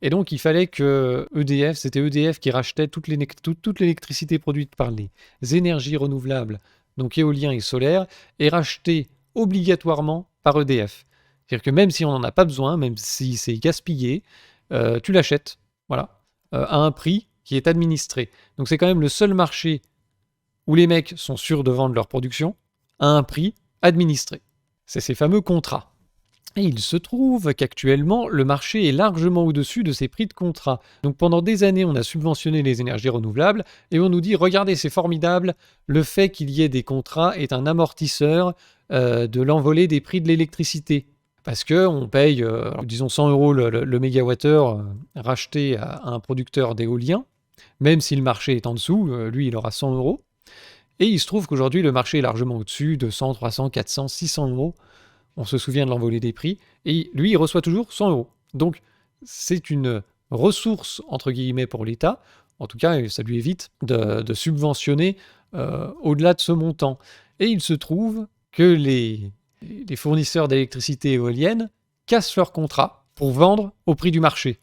Et donc, il fallait que c'était EDF qui rachetait toute l'électricité produite par les énergies renouvelables, donc éolien et solaire, est rachetée obligatoirement par EDF. C'est-à-dire que même si on n'en a pas besoin, même si c'est gaspillé, tu l'achètes, voilà, à un prix qui est administré. Donc c'est quand même le seul marché où les mecs sont sûrs de vendre leur production à un prix administré. C'est ces fameux contrats. Et il se trouve qu'actuellement, le marché est largement au-dessus de ces prix de contrat. Donc pendant des années, on a subventionné les énergies renouvelables et on nous dit, regardez, c'est formidable, le fait qu'il y ait des contrats est un amortisseur de l'envolée des prix de l'électricité. Parce qu'on paye, disons 100 € le mégawattheure racheté à un producteur d'éolien, même si le marché est en dessous, lui il aura 100 €. Et il se trouve qu'aujourd'hui, le marché est largement au-dessus de 100, 300, 400, 600 €. On se souvient de l'envolée des prix. Et lui, il reçoit toujours 100 €. Donc, c'est une ressource, entre guillemets, pour l'État. En tout cas, ça lui évite de subventionner au-delà de ce montant. Et il se trouve que les fournisseurs d'électricité éolienne cassent leur contrat pour vendre au prix du marché.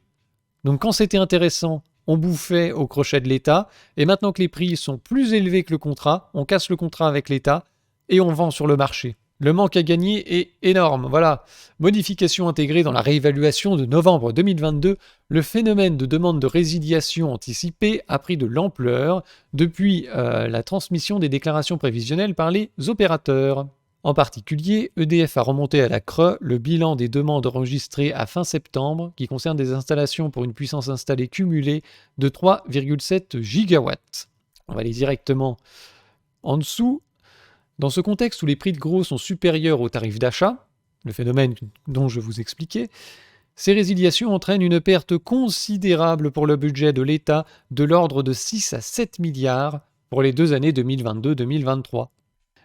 Donc, quand c'était intéressant, on bouffait au crochet de l'État, et maintenant que les prix sont plus élevés que le contrat, on casse le contrat avec l'État et on vend sur le marché. Le manque à gagner est énorme. Voilà. Modification intégrée dans la réévaluation de novembre 2022, le phénomène de demande de résiliation anticipée a pris de l'ampleur depuis la transmission des déclarations prévisionnelles par les opérateurs. En particulier, EDF a remonté à la CRE le bilan des demandes enregistrées à fin septembre, qui concerne des installations pour une puissance installée cumulée de 3,7 gigawatts. On va aller directement en dessous. Dans ce contexte où les prix de gros sont supérieurs aux tarifs d'achat, le phénomène dont je vous expliquais, ces résiliations entraînent une perte considérable pour le budget de l'État de l'ordre de 6 à 7 milliards pour les 2 années 2022-2023.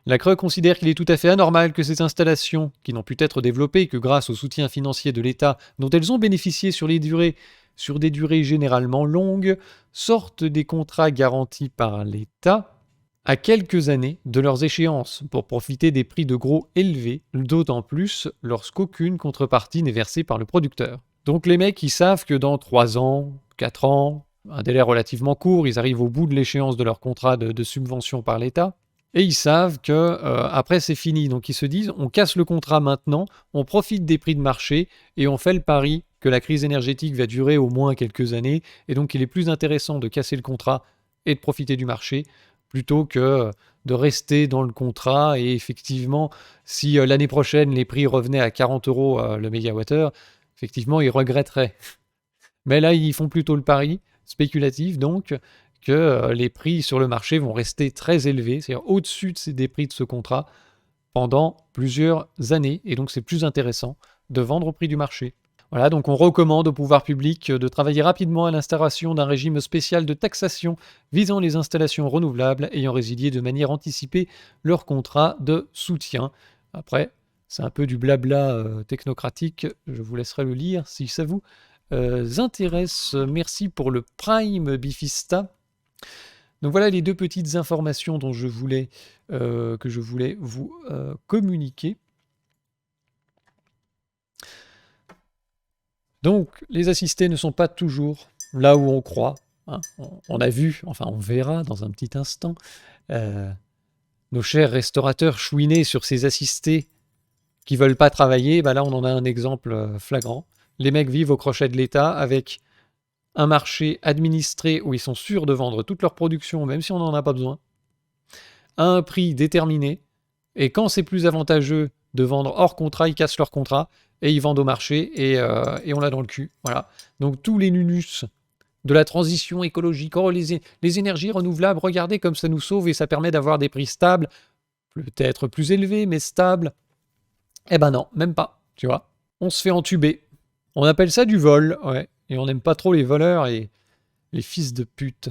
La CRE considère qu'il est tout à fait anormal que ces installations, qui n'ont pu être développées que grâce au soutien financier de l'État dont elles ont bénéficié sur des durées généralement longues, sortent des contrats garantis par l'État à quelques années de leurs échéances pour profiter des prix de gros élevés, d'autant plus lorsqu'aucune contrepartie n'est versée par le producteur. Donc les mecs, ils savent que dans 3 ans, 4 ans, un délai relativement court, ils arrivent au bout de l'échéance de leur contrat de subvention par l'État, Et ils savent que après c'est fini. Donc ils se disent, on casse le contrat maintenant, on profite des prix de marché et on fait le pari que la crise énergétique va durer au moins quelques années. Et donc il est plus intéressant de casser le contrat et de profiter du marché plutôt que de rester dans le contrat. Et effectivement, si l'année prochaine les prix revenaient à 40 euros le mégawattheure, effectivement ils regretteraient. Mais là ils font plutôt le pari spéculatif donc que les prix sur le marché vont rester très élevés, c'est-à-dire au-dessus des prix de ce contrat pendant plusieurs années. Et donc c'est plus intéressant de vendre au prix du marché. Voilà, donc on recommande au pouvoir public de travailler rapidement à l'instauration d'un régime spécial de taxation visant les installations renouvelables ayant résilié de manière anticipée leur contrat de soutien. Après, c'est un peu du blabla technocratique, je vous laisserai le lire si ça vous intéresse. Merci pour le Prime Bifista. Donc voilà les deux petites informations dont que je voulais vous communiquer. Donc les assistés ne sont pas toujours là où on croit. Hein. On a vu, enfin on verra dans un petit instant, nos chers restaurateurs chouiner sur ces assistés qui veulent pas travailler. Bah là on en a un exemple flagrant. Les mecs vivent au crochet de l'État avec un marché administré où ils sont sûrs de vendre toute leur production, même si on n'en a pas besoin, à un prix déterminé, et quand c'est plus avantageux de vendre hors contrat, ils cassent leur contrat, et ils vendent au marché, et on l'a dans le cul. Voilà. Donc tous les nunus de la transition écologique, oh, les énergies renouvelables, regardez comme ça nous sauve, et ça permet d'avoir des prix stables, peut-être plus élevés, mais stables. Eh ben non, même pas, tu vois. On se fait entuber. On appelle ça du vol, ouais. Et on n'aime pas trop les voleurs et les fils de pute.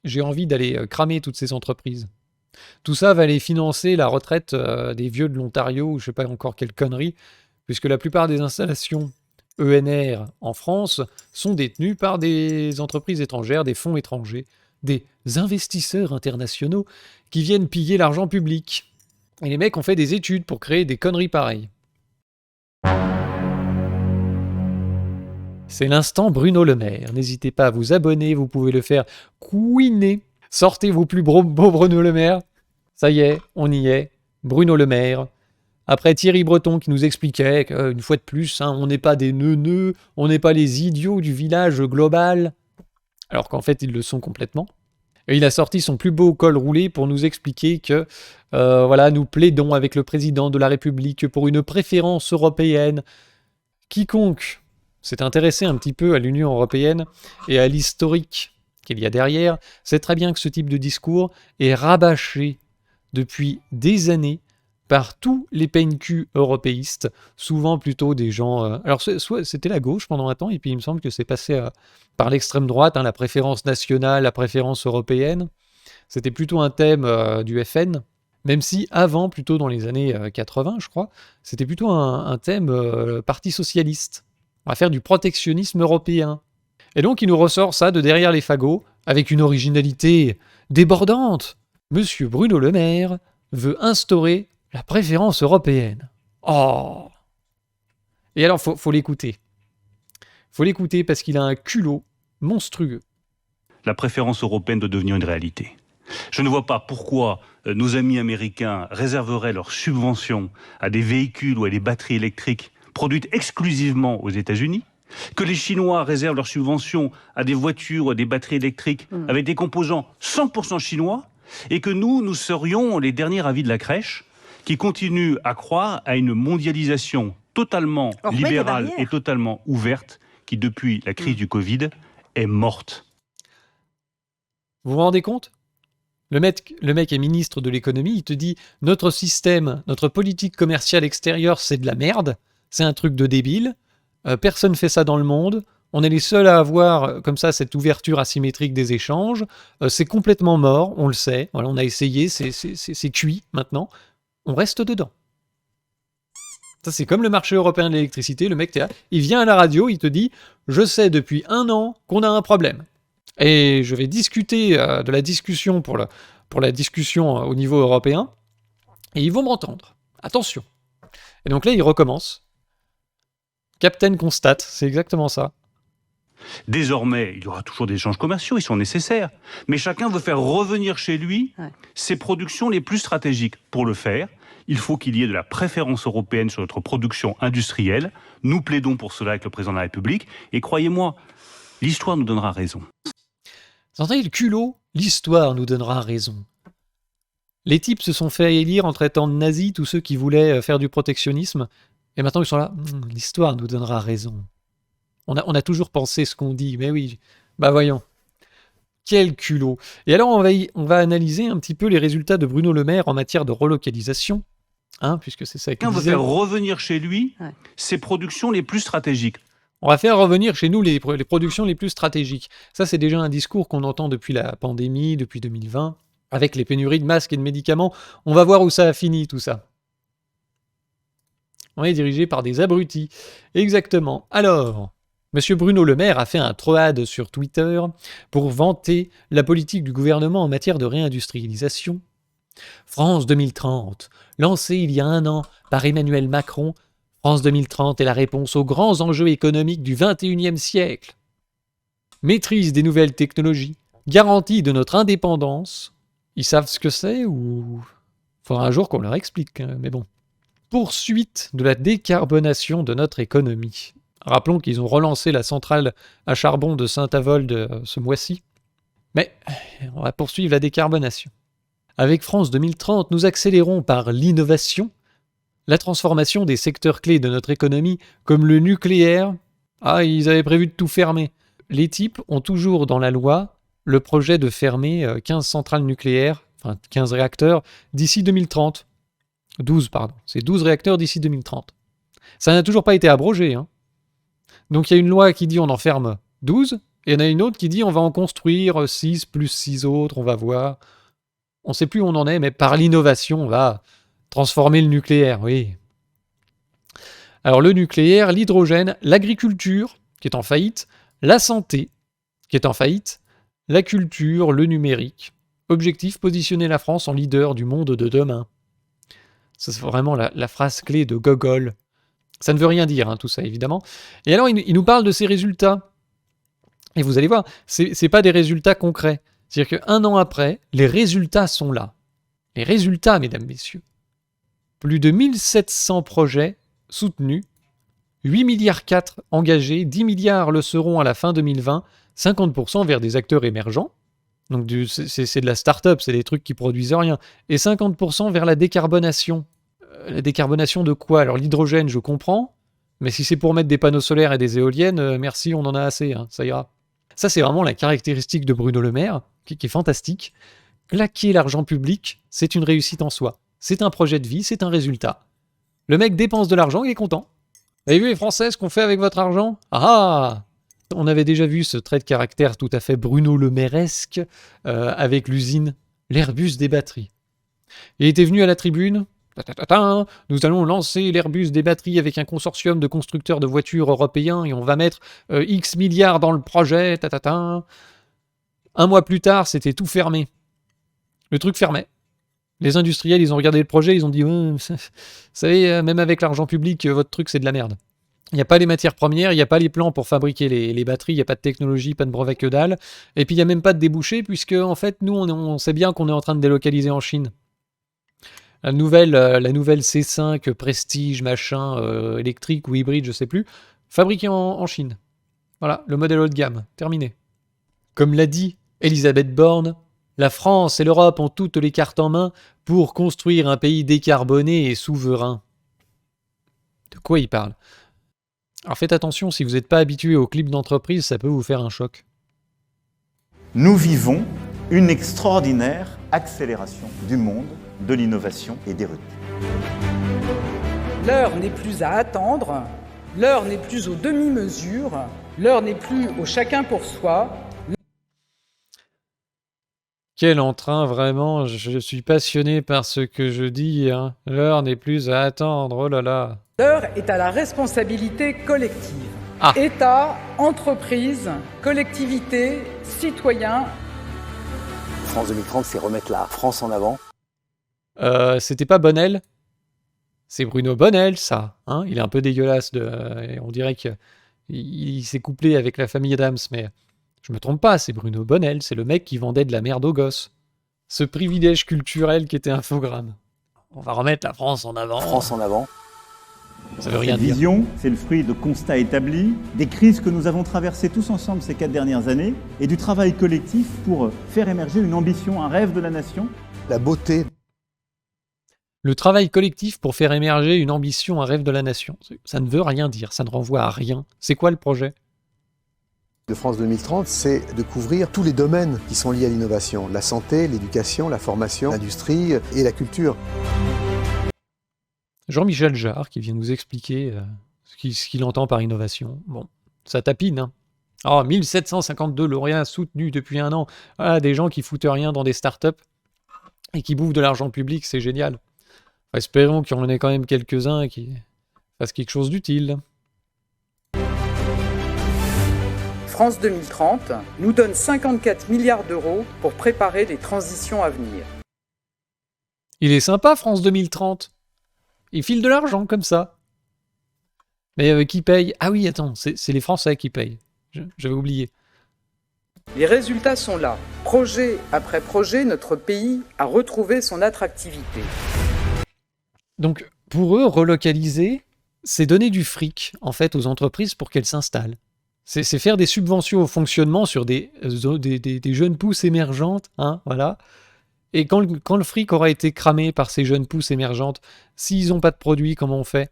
J'ai envie d'aller cramer toutes ces entreprises. Tout ça va aller financer la retraite des vieux de l'Ontario, ou je sais pas encore quelle connerie, puisque la plupart des installations ENR en France sont détenues par des entreprises étrangères, des fonds étrangers, des investisseurs internationaux qui viennent piller l'argent public. Et les mecs ont fait des études pour créer des conneries pareilles. C'est l'instant Bruno Le Maire. N'hésitez pas à vous abonner, vous pouvez le faire couiner. Sortez vos plus beaux Bruno Le Maire. Ça y est, on y est. Bruno Le Maire. Après Thierry Breton qui nous expliquait qu'une fois de plus, on n'est pas des neuneux, on n'est pas les idiots du village global. Alors qu'en fait, ils le sont complètement. Et il a sorti son plus beau col roulé pour nous expliquer que voilà, nous plaidons avec le président de la République pour une préférence européenne. Quiconque s'est intéressé un petit peu à l'Union européenne et à l'historique qu'il y a derrière, sait très bien que ce type de discours est rabâché depuis des années par tous les PNQ européistes, souvent plutôt des gens... alors c'était la gauche pendant un temps, et puis il me semble que c'est passé par l'extrême droite, la préférence nationale, la préférence européenne. C'était plutôt un thème du FN, même si avant, plutôt dans les années 80, je crois, c'était plutôt un thème parti socialiste. On va faire du protectionnisme européen. Et donc il nous ressort ça de derrière les fagots, avec une originalité débordante. Monsieur Bruno Le Maire veut instaurer la préférence européenne. Oh! Et alors, faut l'écouter. Faut l'écouter parce qu'il a un culot monstrueux. La préférence européenne doit devenir une réalité. Je ne vois pas pourquoi nos amis américains réserveraient leurs subventions à des véhicules ou à des batteries électriques produites exclusivement aux États-Unis, que les Chinois réservent leurs subventions à des voitures ou à des batteries électriques avec des composants 100% chinois, et que nous serions les derniers avis de la crèche qui continuent à croire à une mondialisation totalement libérale et totalement ouverte qui, depuis la crise du Covid, est morte. Vous vous rendez compte ? Le mec est ministre de l'économie, il te dit « Notre système, notre politique commerciale extérieure, c'est de la merde, c'est un truc de débile, personne ne fait ça dans le monde, on est les seuls à avoir comme ça cette ouverture asymétrique des échanges, c'est complètement mort, on le sait, voilà, on a essayé, c'est cuit maintenant, on reste dedans. » Ça, c'est comme le marché européen de l'électricité, le mec, il vient à la radio, il te dit « Je sais depuis 1 an qu'on a un problème. Et je vais discuter de la discussion pour la discussion au niveau européen, et ils vont m'entendre. Attention. » Et donc là, il recommence. Captain constate, c'est exactement ça. Désormais, il y aura toujours des échanges commerciaux, ils sont nécessaires. Mais chacun veut faire revenir chez lui ses productions les plus stratégiques. Pour le faire, il faut qu'il y ait de la préférence européenne sur notre production industrielle. Nous plaidons pour cela avec le président de la République. Et croyez-moi, l'histoire nous donnera raison. Vous entendez le culot? L'histoire nous donnera raison. Les types se sont fait élire en traitant de nazis tous ceux qui voulaient faire du protectionnisme. Et maintenant ils sont là, l'histoire nous donnera raison. On a toujours pensé ce qu'on dit, mais oui, bah voyons. Quel culot. Et alors on va analyser un petit peu les résultats de Bruno Le Maire en matière de relocalisation, puisque c'est ça qu'il Chacun veut disait. faire revenir chez lui ses productions les plus stratégiques. On va faire revenir chez nous les productions les plus stratégiques. Ça, c'est déjà un discours qu'on entend depuis la pandémie, depuis 2020, avec les pénuries de masques et de médicaments. On va voir où ça a fini, tout ça. On est dirigé par des abrutis. Exactement. Alors, Monsieur Bruno Le Maire a fait un troad sur Twitter pour vanter la politique du gouvernement en matière de réindustrialisation. France 2030, lancée il y a 1 an par Emmanuel Macron, France 2030 est la réponse aux grands enjeux économiques du XXIe siècle. Maîtrise des nouvelles technologies, garantie de notre indépendance. Ils savent ce que c'est ou... Faudra un jour qu'on leur explique, mais bon. Poursuite de la décarbonation de notre économie. Rappelons qu'ils ont relancé la centrale à charbon de Saint-Avold ce mois-ci. Mais on va poursuivre la décarbonation. Avec France 2030, nous accélérons par l'innovation la transformation des secteurs clés de notre économie, comme le nucléaire. Ils avaient prévu de tout fermer. Les types ont toujours dans la loi le projet de fermer 15 centrales nucléaires, enfin 15 réacteurs, d'ici 2030. 12, pardon. C'est 12 réacteurs d'ici 2030. Ça n'a toujours pas été abrogé. Donc il y a une loi qui dit on en ferme 12, et il y en a une autre qui dit on va en construire 6 plus 6 autres, on va voir. On ne sait plus où on en est, mais par l'innovation, on va transformer le nucléaire, oui. Alors le nucléaire, l'hydrogène, l'agriculture, qui est en faillite, la santé, qui est en faillite, la culture, le numérique. Objectif, positionner la France en leader du monde de demain. Ça, c'est vraiment la phrase clé de Gogol. Ça ne veut rien dire, tout ça, évidemment. Et alors, il nous parle de ses résultats. Et vous allez voir, c'est pas des résultats concrets. C'est-à-dire qu'1 an après, les résultats sont là. Les résultats, mesdames, messieurs. Plus de 1700 projets soutenus, 8,4 milliards engagés, 10 milliards le seront à la fin 2020, 50% vers des acteurs émergents. Donc c'est de la start-up, c'est des trucs qui produisent rien. Et 50% vers la décarbonation. La décarbonation de quoi? Alors l'hydrogène, je comprends, mais si c'est pour mettre des panneaux solaires et des éoliennes, merci, on en a assez, ça ira. Ça, c'est vraiment la caractéristique de Bruno Le Maire, qui est fantastique. Claquer l'argent public, c'est une réussite en soi. C'est un projet de vie, c'est un résultat. Le mec dépense de l'argent, il est content. Vous avez vu les Français, ce qu'on fait avec votre argent? On avait déjà vu ce trait de caractère tout à fait Bruno Le Mairesque avec l'usine, l'Airbus des batteries. Il était venu à la tribune. Nous allons lancer l'Airbus des batteries avec un consortium de constructeurs de voitures européens et on va mettre X milliards dans le projet. 1 mois plus tard, c'était tout fermé. Le truc fermait. Les industriels, ils ont regardé le projet, ils ont dit vous savez, même avec l'argent public, votre truc, c'est de la merde. Il n'y a pas les matières premières, il n'y a pas les plans pour fabriquer les batteries, il n'y a pas de technologie, pas de brevet que dalle. Et puis, il n'y a même pas de débouchés, puisque, en fait, nous, on sait bien qu'on est en train de délocaliser en Chine. La nouvelle C5 Prestige, machin, électrique ou hybride, je sais plus, fabriquée en Chine. Voilà, le modèle haut de gamme, terminé. Comme l'a dit Elisabeth Borne, la France et l'Europe ont toutes les cartes en main pour construire un pays décarboné et souverain. De quoi il parle? Alors faites attention, si vous n'êtes pas habitué aux clips d'entreprise, ça peut vous faire un choc. Nous vivons une extraordinaire accélération du monde, de l'innovation et des ruptures. L'heure n'est plus à attendre, l'heure n'est plus aux demi-mesures, l'heure n'est plus au chacun pour soi. Quel entrain, vraiment, je suis passionné par ce que je dis. L'heure n'est plus à attendre, oh là là. L'heure est à la responsabilité collective. État, entreprise, collectivité, citoyens. France 2030, c'est remettre la France en avant. C'était pas Bonnel? C'est Bruno Bonnel, ça. Il est un peu dégueulasse. On dirait qu'il Il s'est couplé avec la famille Adams, mais je me trompe pas, c'est Bruno Bonnell, c'est le mec qui vendait de la merde aux gosses. Ce privilège culturel qui était Infogrames. On va remettre la France en avant. France en avant. Ça veut rien Cette dire. vision, c'est le fruit de constats établis, des crises que nous avons traversées tous ensemble ces 4 dernières années, et du travail collectif pour faire émerger une ambition, un rêve de la nation. La beauté. Le travail collectif pour faire émerger une ambition, un rêve de la nation. Ça ne veut rien dire, ça ne renvoie à rien. C'est quoi le projet de France 2030, c'est de couvrir tous les domaines qui sont liés à l'innovation. La santé, l'éducation, la formation, l'industrie et la culture. Jean-Michel Jarre qui vient nous expliquer ce qu'il entend par innovation. Bon, ça tapine, hein. Oh, 1752 lauréats soutenus depuis 1 an. Ah, des gens qui foutent rien dans des startups et qui bouffent de l'argent public, c'est génial. Enfin, espérons qu'il y en ait quand même quelques-uns qui fassent quelque chose d'utile. France 2030 nous donne 54 milliards d'euros pour préparer les transitions à venir. Il est sympa, France 2030. Il file de l'argent comme ça. Mais qui paye? Ah oui, attends, c'est les Français qui payent. J'avais oublié. Les résultats sont là. Projet après projet, notre pays a retrouvé son attractivité. Donc, pour eux, relocaliser, c'est donner du fric, en fait, aux entreprises pour qu'elles s'installent. C'est faire des subventions au fonctionnement sur des jeunes pousses émergentes, hein, voilà. Et quand le fric aura été cramé par ces jeunes pousses émergentes, s'ils n'ont pas de produits, comment on fait?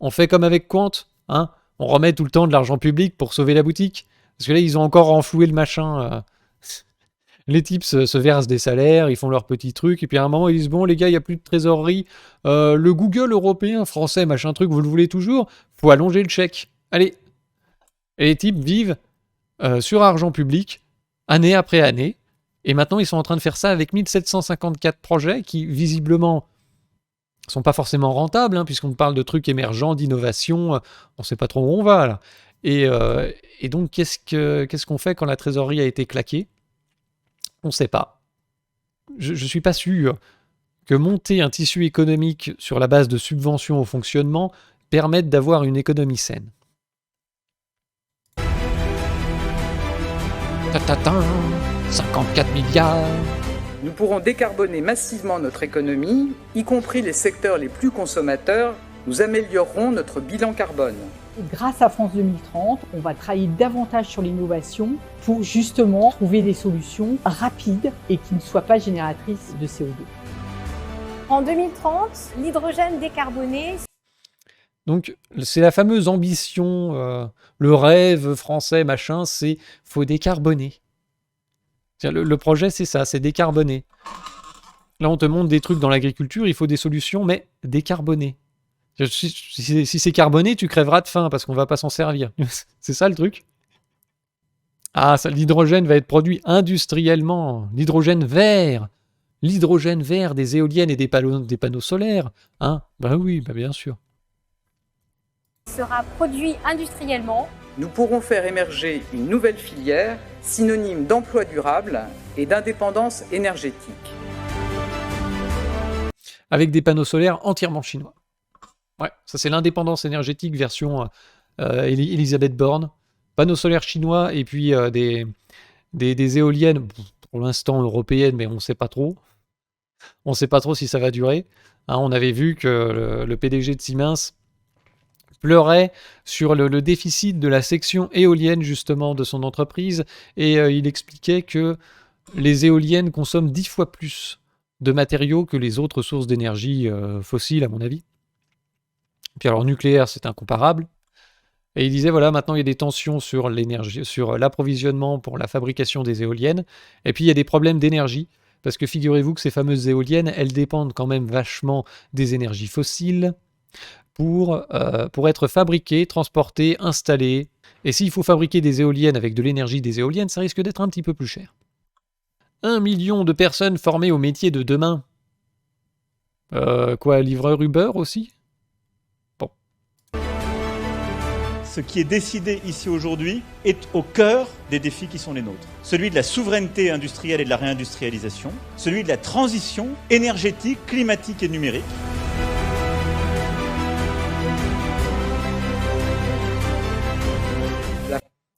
On fait comme avec Quant, hein? On remet tout le temps de l'argent public pour sauver la boutique. Parce que là, ils ont encore enfloué le machin. Les types se versent des salaires, ils font leurs petits trucs, et puis à un moment, ils disent, bon, les gars, il n'y a plus de trésorerie. Le Google européen, français, machin truc, vous le voulez toujours? Faut allonger le chèque. Allez. Et les types vivent sur argent public, année après année. Et maintenant, ils sont en train de faire ça avec 1754 projets qui, visiblement, sont pas forcément rentables, hein, puisqu'on parle de trucs émergents, d'innovation. On sait pas trop où on va, là. Et donc, qu'est-ce qu'on fait quand la trésorerie a été claquée? On sait pas. Je suis pas sûr que monter un tissu économique sur la base de subventions au fonctionnement permette d'avoir une économie saine. 54 milliards. Nous pourrons décarboner massivement notre économie, y compris les secteurs les plus consommateurs. Nous améliorerons notre bilan carbone. Grâce à France 2030, on va travailler davantage sur l'innovation pour justement trouver des solutions rapides et qui ne soient pas génératrices de CO2. En 2030, l'hydrogène décarboné. Donc, c'est la fameuse ambition, le rêve français, machin, c'est faut décarboner. Le projet, c'est ça, c'est décarboner. Là, on te montre des trucs dans l'agriculture, il faut des solutions, mais décarboner. Si c'est carboné, tu crèveras de faim parce qu'on va pas s'en servir. C'est ça le truc. Ah, l'hydrogène va être produit industriellement. L'hydrogène vert des éoliennes et des panneaux solaires. Hein? Ben oui, ben bien sûr. Sera produit industriellement. Nous pourrons faire émerger une nouvelle filière, synonyme d'emploi durable et d'indépendance énergétique. Avec des panneaux solaires entièrement chinois. Ouais, ça c'est l'indépendance énergétique version Elisabeth Borne. Panneaux solaires chinois et puis des éoliennes, pour l'instant européennes, mais on ne sait pas trop. On ne sait pas trop si ça va durer. Hein, on avait vu que le PDG de Siemens pleurait sur le déficit de la section éolienne justement de son entreprise et il expliquait que les éoliennes consomment 10 fois plus de matériaux que les autres sources d'énergie fossiles à mon avis. Puis alors nucléaire c'est incomparable. Et il disait voilà maintenant il y a des tensions sur l'énergie, sur l'approvisionnement pour la fabrication des éoliennes et puis il y a des problèmes d'énergie parce que figurez-vous que ces fameuses éoliennes elles dépendent quand même vachement des énergies fossiles pour être fabriquées, transportées, installées. Et s'il faut fabriquer des éoliennes avec de l'énergie des éoliennes, ça risque d'être un petit peu plus cher. 1 million de personnes formées au métier de demain. Livreur Uber aussi? Bon. Ce qui est décidé ici aujourd'hui est au cœur des défis qui sont les nôtres. Celui de la souveraineté industrielle et de la réindustrialisation, celui de la transition énergétique, climatique et numérique.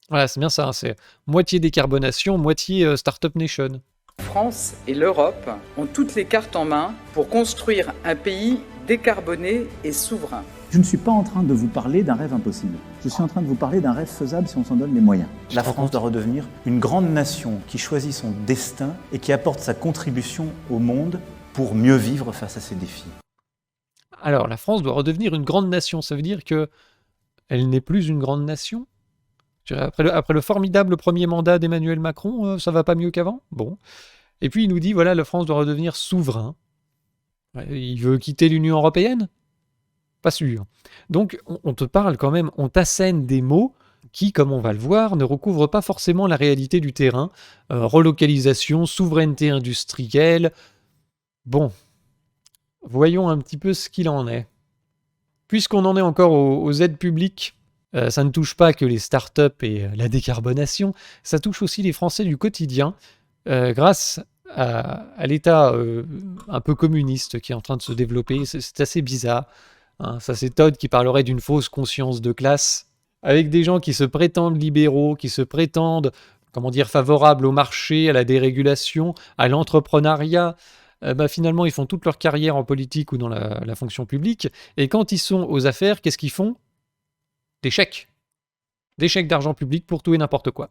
Voilà, c'est bien ça, hein, c'est moitié décarbonation, moitié Startup Nation. La France et l'Europe ont toutes les cartes en main pour construire un pays décarboné et souverain. Je ne suis pas en train de vous parler d'un rêve impossible. Je suis en train de vous parler d'un rêve faisable si on s'en donne les moyens. La France doit redevenir une grande nation qui choisit son destin et qui apporte sa contribution au monde pour mieux vivre face à ces défis. Alors, la France doit redevenir une grande nation. Ça veut dire que elle n'est plus une grande nation? Je dirais, après le formidable premier mandat d'Emmanuel Macron, ça va pas mieux qu'avant? Bon. Et puis il nous dit, voilà, la France doit redevenir souverain. Ouais, il veut quitter l'Union européenne? Pas sûr. Donc, on te parle quand même, on t'assène des mots qui, comme on va le voir, ne recouvrent pas forcément la réalité du terrain. Relocalisation, souveraineté industrielle. Bon, voyons un petit peu ce qu'il en est. Puisqu'on en est encore aux aides publiques, ça ne touche pas que les startups et la décarbonation, ça touche aussi les Français du quotidien, grâce à l'État un peu communiste qui est en train de se développer. C'est assez bizarre. Hein, ça, c'est Todd qui parlerait d'une fausse conscience de classe, avec des gens qui se prétendent libéraux, qui se prétendent, comment dire, favorables au marché, à la dérégulation, à l'entrepreneuriat. Finalement, ils font toute leur carrière en politique ou dans la fonction publique, et quand ils sont aux affaires, qu'est-ce qu'ils font? Des chèques. Des chèques d'argent public pour tout et n'importe quoi.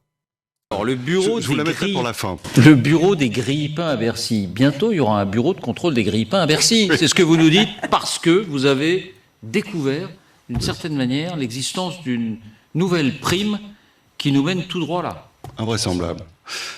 Alors, le bureau je vous la mettrai pour la fin. Le bureau des grille-pains à Bercy. Bientôt, il y aura un bureau de contrôle des grille-pains à Bercy. C'est ce que vous nous dites parce que vous avez découvert, d'une certaine manière, l'existence d'une nouvelle prime qui nous mène tout droit là. Invraisemblable.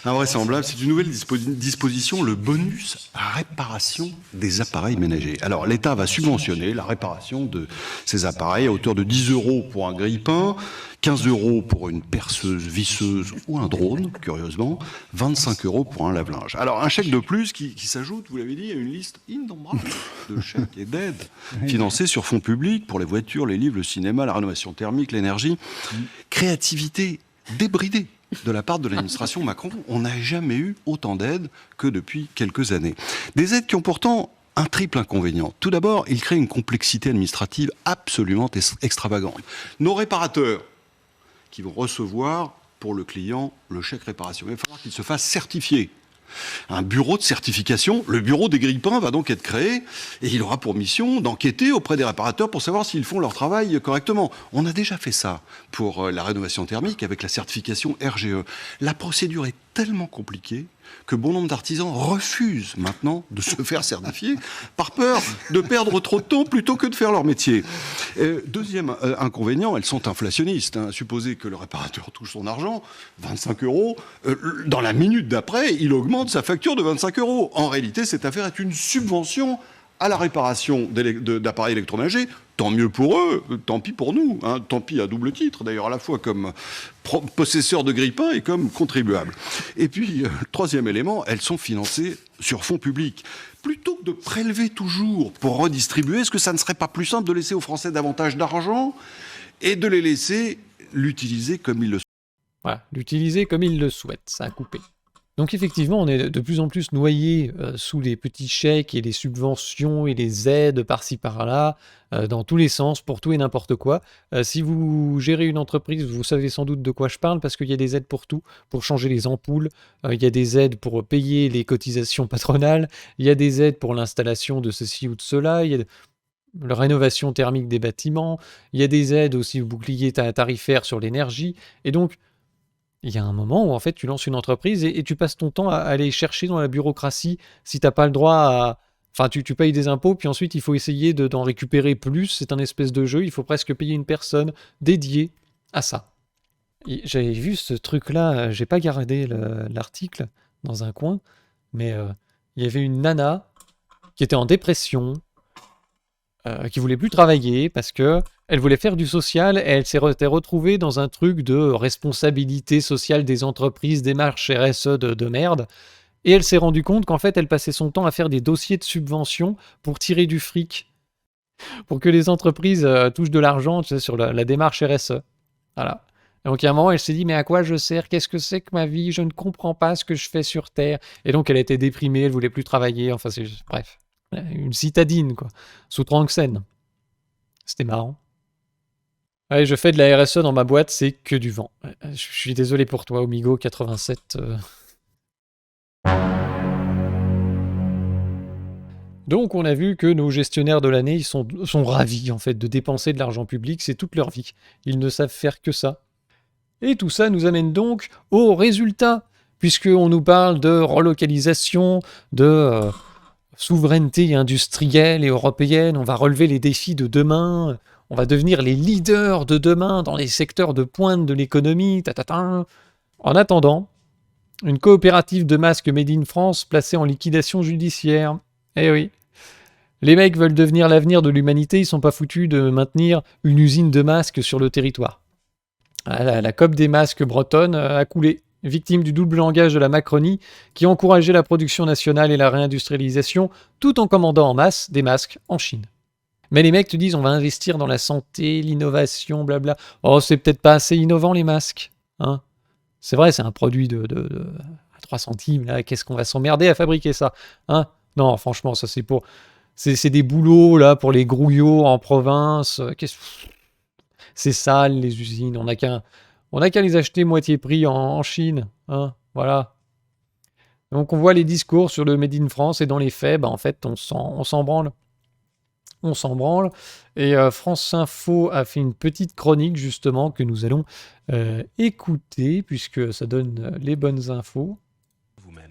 Invraisemblable, c'est une nouvelle disposition, le bonus à réparation des appareils ménagers. Alors, l'État va subventionner la réparation de ces appareils à hauteur de 10 € pour un grille-pain, 15 € pour une perceuse, visseuse ou un drone, curieusement, 25 € pour un lave-linge. Alors, un chèque de plus qui s'ajoute, vous l'avez dit, à une liste innombrable de chèques et d'aides financés sur fonds publics pour les voitures, les livres, le cinéma, la rénovation thermique, l'énergie. Créativité débridée de la part de l'administration Macron. On n'a jamais eu autant d'aides que depuis quelques années. Des aides qui ont pourtant un triple inconvénient. Tout d'abord, ils créent une complexité administrative absolument extravagante. Nos réparateurs, qui vont recevoir pour le client le chèque réparation, il va falloir qu'ils se fassent certifier. Un bureau de certification, le bureau des grille-pains va donc être créé et il aura pour mission d'enquêter auprès des réparateurs pour savoir s'ils font leur travail correctement. On a déjà fait ça pour la rénovation thermique avec la certification RGE. La procédure est tellement compliquée que bon nombre d'artisans refusent maintenant de se faire certifier par peur de perdre trop de temps plutôt que de faire leur métier. Deuxième inconvénient, elles sont inflationnistes. Hein. Supposez que le réparateur touche son argent, 25 €, dans la minute d'après, il augmente sa facture de 25 €. En réalité, cette affaire est une subvention à la réparation d'appareils électroménagers. Tant mieux pour eux, tant pis pour nous. Hein. Tant pis à double titre, d'ailleurs, à la fois comme possesseurs de grille-pain et comme contribuables. Et puis, troisième élément, elles sont financées sur fonds publics. Plutôt que de prélever toujours pour redistribuer, est-ce que ça ne serait pas plus simple de laisser aux Français davantage d'argent et de les laisser l'utiliser comme ils le souhaitent? Voilà, l'utiliser comme ils le souhaitent, ça a coupé. Donc effectivement, on est de plus en plus noyé sous les petits chèques et les subventions et les aides par-ci par-là, dans tous les sens, pour tout et n'importe quoi. Si vous gérez une entreprise, vous savez sans doute de quoi je parle, parce qu'il y a des aides pour tout, pour changer les ampoules, il y a des aides pour payer les cotisations patronales, il y a des aides pour l'installation de ceci ou de cela, il y a la rénovation thermique des bâtiments, il y a des aides aussi au bouclier tarifaire sur l'énergie, et donc il y a un moment où en fait tu lances une entreprise et tu passes ton temps à aller chercher dans la bureaucratie si t'as pas le droit à... Enfin, tu payes des impôts, puis ensuite il faut essayer d'en récupérer plus, c'est un espèce de jeu, il faut presque payer une personne dédiée à ça. J'avais vu ce truc-là, j'ai pas gardé l'article dans un coin, mais il y avait une nana qui était en dépression, qui voulait plus travailler parce que elle voulait faire du social et elle s'est retrouvée dans un truc de responsabilité sociale des entreprises, démarche RSE de merde. Et elle s'est rendue compte qu'en fait, elle passait son temps à faire des dossiers de subvention pour tirer du fric. Pour que les entreprises touchent de l'argent, tu sais, sur la démarche RSE. Voilà. Donc, il y a un moment, elle s'est dit, mais à quoi je sers? Qu'est-ce que c'est que ma vie? Je ne comprends pas ce que je fais sur Terre. Et donc, elle était déprimée, elle voulait plus travailler. Enfin, bref. Une citadine, quoi. Sous Tranxène. C'était marrant. Ouais, je fais de la RSE dans ma boîte, c'est que du vent. Je suis désolé pour toi, Omigo 87. Donc on a vu que nos gestionnaires de l'année, ils sont ravis en fait de dépenser de l'argent public, c'est toute leur vie. Ils ne savent faire que ça. Et tout ça nous amène donc au résultat, puisqu'on nous parle de relocalisation, de souveraineté industrielle et européenne, on va relever les défis de demain, on va devenir les leaders de demain dans les secteurs de pointe de l'économie, En attendant, une coopérative de masques made in France placée en liquidation judiciaire. Eh oui. Les mecs veulent devenir l'avenir de l'humanité, ils sont pas foutus de maintenir une usine de masques sur le territoire. La COP des masques bretonne a coulé, victime du double langage de la Macronie qui encourageait la production nationale et la réindustrialisation tout en commandant en masse des masques en Chine. Mais les mecs te disent on va investir dans la santé, l'innovation, blabla. Oh, c'est peut-être pas assez innovant les masques. Hein, c'est vrai, c'est un produit à 3 centimes, là, qu'est-ce qu'on va s'emmerder à fabriquer ça, hein? Non, franchement, ça c'est pour... C'est des boulots là pour les grouillots en province. C'est sale les usines. On n'a qu'à les acheter moitié prix en Chine. Hein, voilà. Donc on voit les discours sur le Made in France et dans les faits, en fait, on s'en branle. On s'en branle. Et France Info a fait une petite chronique justement que nous allons écouter puisque ça donne les bonnes infos.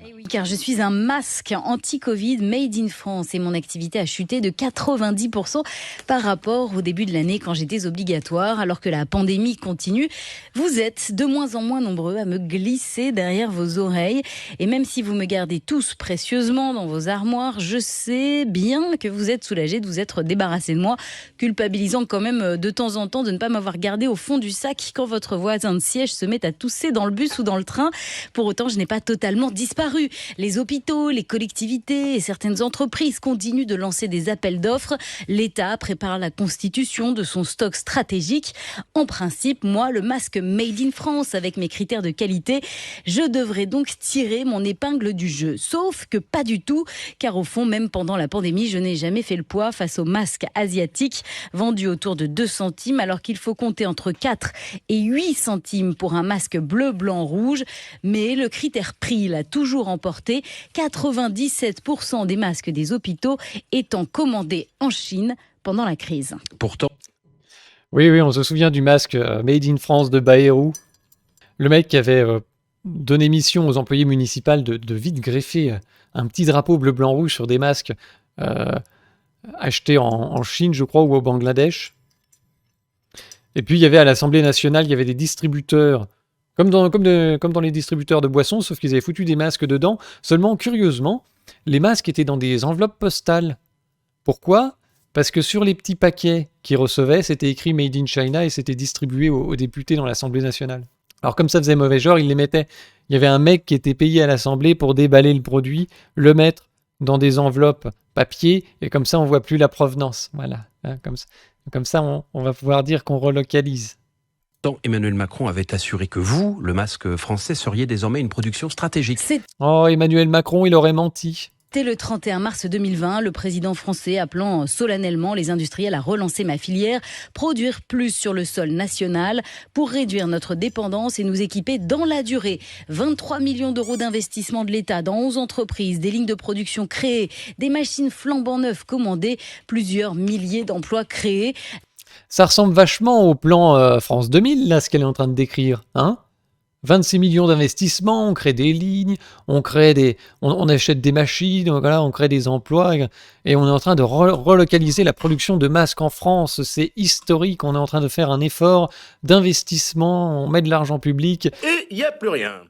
Eh oui, car je suis un masque anti-Covid made in France et mon activité a chuté de 90% par rapport au début de l'année quand j'étais obligatoire. Alors que la pandémie continue, vous êtes de moins en moins nombreux à me glisser derrière vos oreilles. Et même si vous me gardez tous précieusement dans vos armoires, je sais bien que vous êtes soulagés de vous être débarrassés de moi, culpabilisant quand même de temps en temps de ne pas m'avoir gardé au fond du sac quand votre voisin de siège se met à tousser dans le bus ou dans le train. Pour autant, je n'ai pas totalement disparu. Les hôpitaux, les collectivités et certaines entreprises continuent de lancer des appels d'offres. L'État prépare la constitution de son stock stratégique. En principe, moi, le masque Made in France avec mes critères de qualité, je devrais donc tirer mon épingle du jeu. Sauf que pas du tout, car au fond, même pendant la pandémie, je n'ai jamais fait le poids face aux masques asiatiques vendus autour de 2 centimes, alors qu'il faut compter entre 4 et 8 centimes pour un masque bleu, blanc, rouge. Mais le critère prix l'a toujours emporté, 97% des masques des hôpitaux étant commandés en Chine pendant la crise. Pourtant. Oui, on se souvient du masque Made in France de Bayrou. Le mec qui avait donné mission aux employés municipaux de vite greffer un petit drapeau bleu-blanc-rouge sur des masques achetés en Chine, je crois, ou au Bangladesh. Et puis, il y avait à l'Assemblée nationale, il y avait des distributeurs comme dans les distributeurs de boissons, sauf qu'ils avaient foutu des masques dedans. Seulement, curieusement, les masques étaient dans des enveloppes postales. Pourquoi ? Parce que sur les petits paquets qu'ils recevaient, c'était écrit Made in China et c'était distribué aux députés dans l'Assemblée nationale. Alors comme ça faisait mauvais genre, ils les mettaient. Il y avait un mec qui était payé à l'Assemblée pour déballer le produit, le mettre dans des enveloppes papier, et comme ça, on ne voit plus la provenance. Voilà. Hein, comme ça, on va pouvoir dire qu'on relocalise. Emmanuel Macron avait assuré que vous, le masque français, seriez désormais une production stratégique. Oh, Emmanuel Macron, il aurait menti. C'était le 31 mars 2020, le président français appelant solennellement les industriels à relancer ma filière, produire plus sur le sol national pour réduire notre dépendance et nous équiper dans la durée. 23 millions d'euros d'investissement de l'État dans 11 entreprises, des lignes de production créées, des machines flambant neuves commandées, plusieurs milliers d'emplois créés. Ça ressemble vachement au plan France 2000, là, ce qu'elle est en train de décrire, hein ? 26 millions d'investissements, on crée des lignes, on achète des machines, voilà, on crée des emplois, et on est en train de relocaliser la production de masques en France. C'est historique, on est en train de faire un effort d'investissement, on met de l'argent public. Et il n'y a plus rien.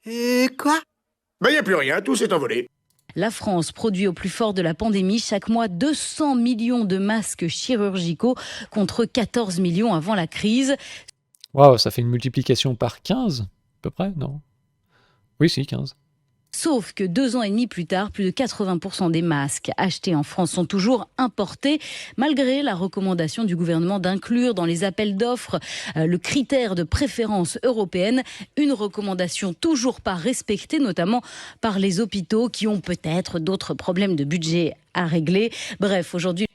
Et quoi ? Il n'y a plus rien, tout s'est envolé. La France produit au plus fort de la pandémie chaque mois 200 millions de masques chirurgicaux contre 14 millions avant la crise. Waouh, ça fait une multiplication par 15, à peu près, non ? Oui, si, 15. Sauf que 2 ans et demi plus tard, plus de 80% des masques achetés en France sont toujours importés, malgré la recommandation du gouvernement d'inclure dans les appels d'offres le critère de préférence européenne, une recommandation toujours pas respectée, notamment par les hôpitaux qui ont peut-être d'autres problèmes de budget à régler. Bref, aujourd'hui...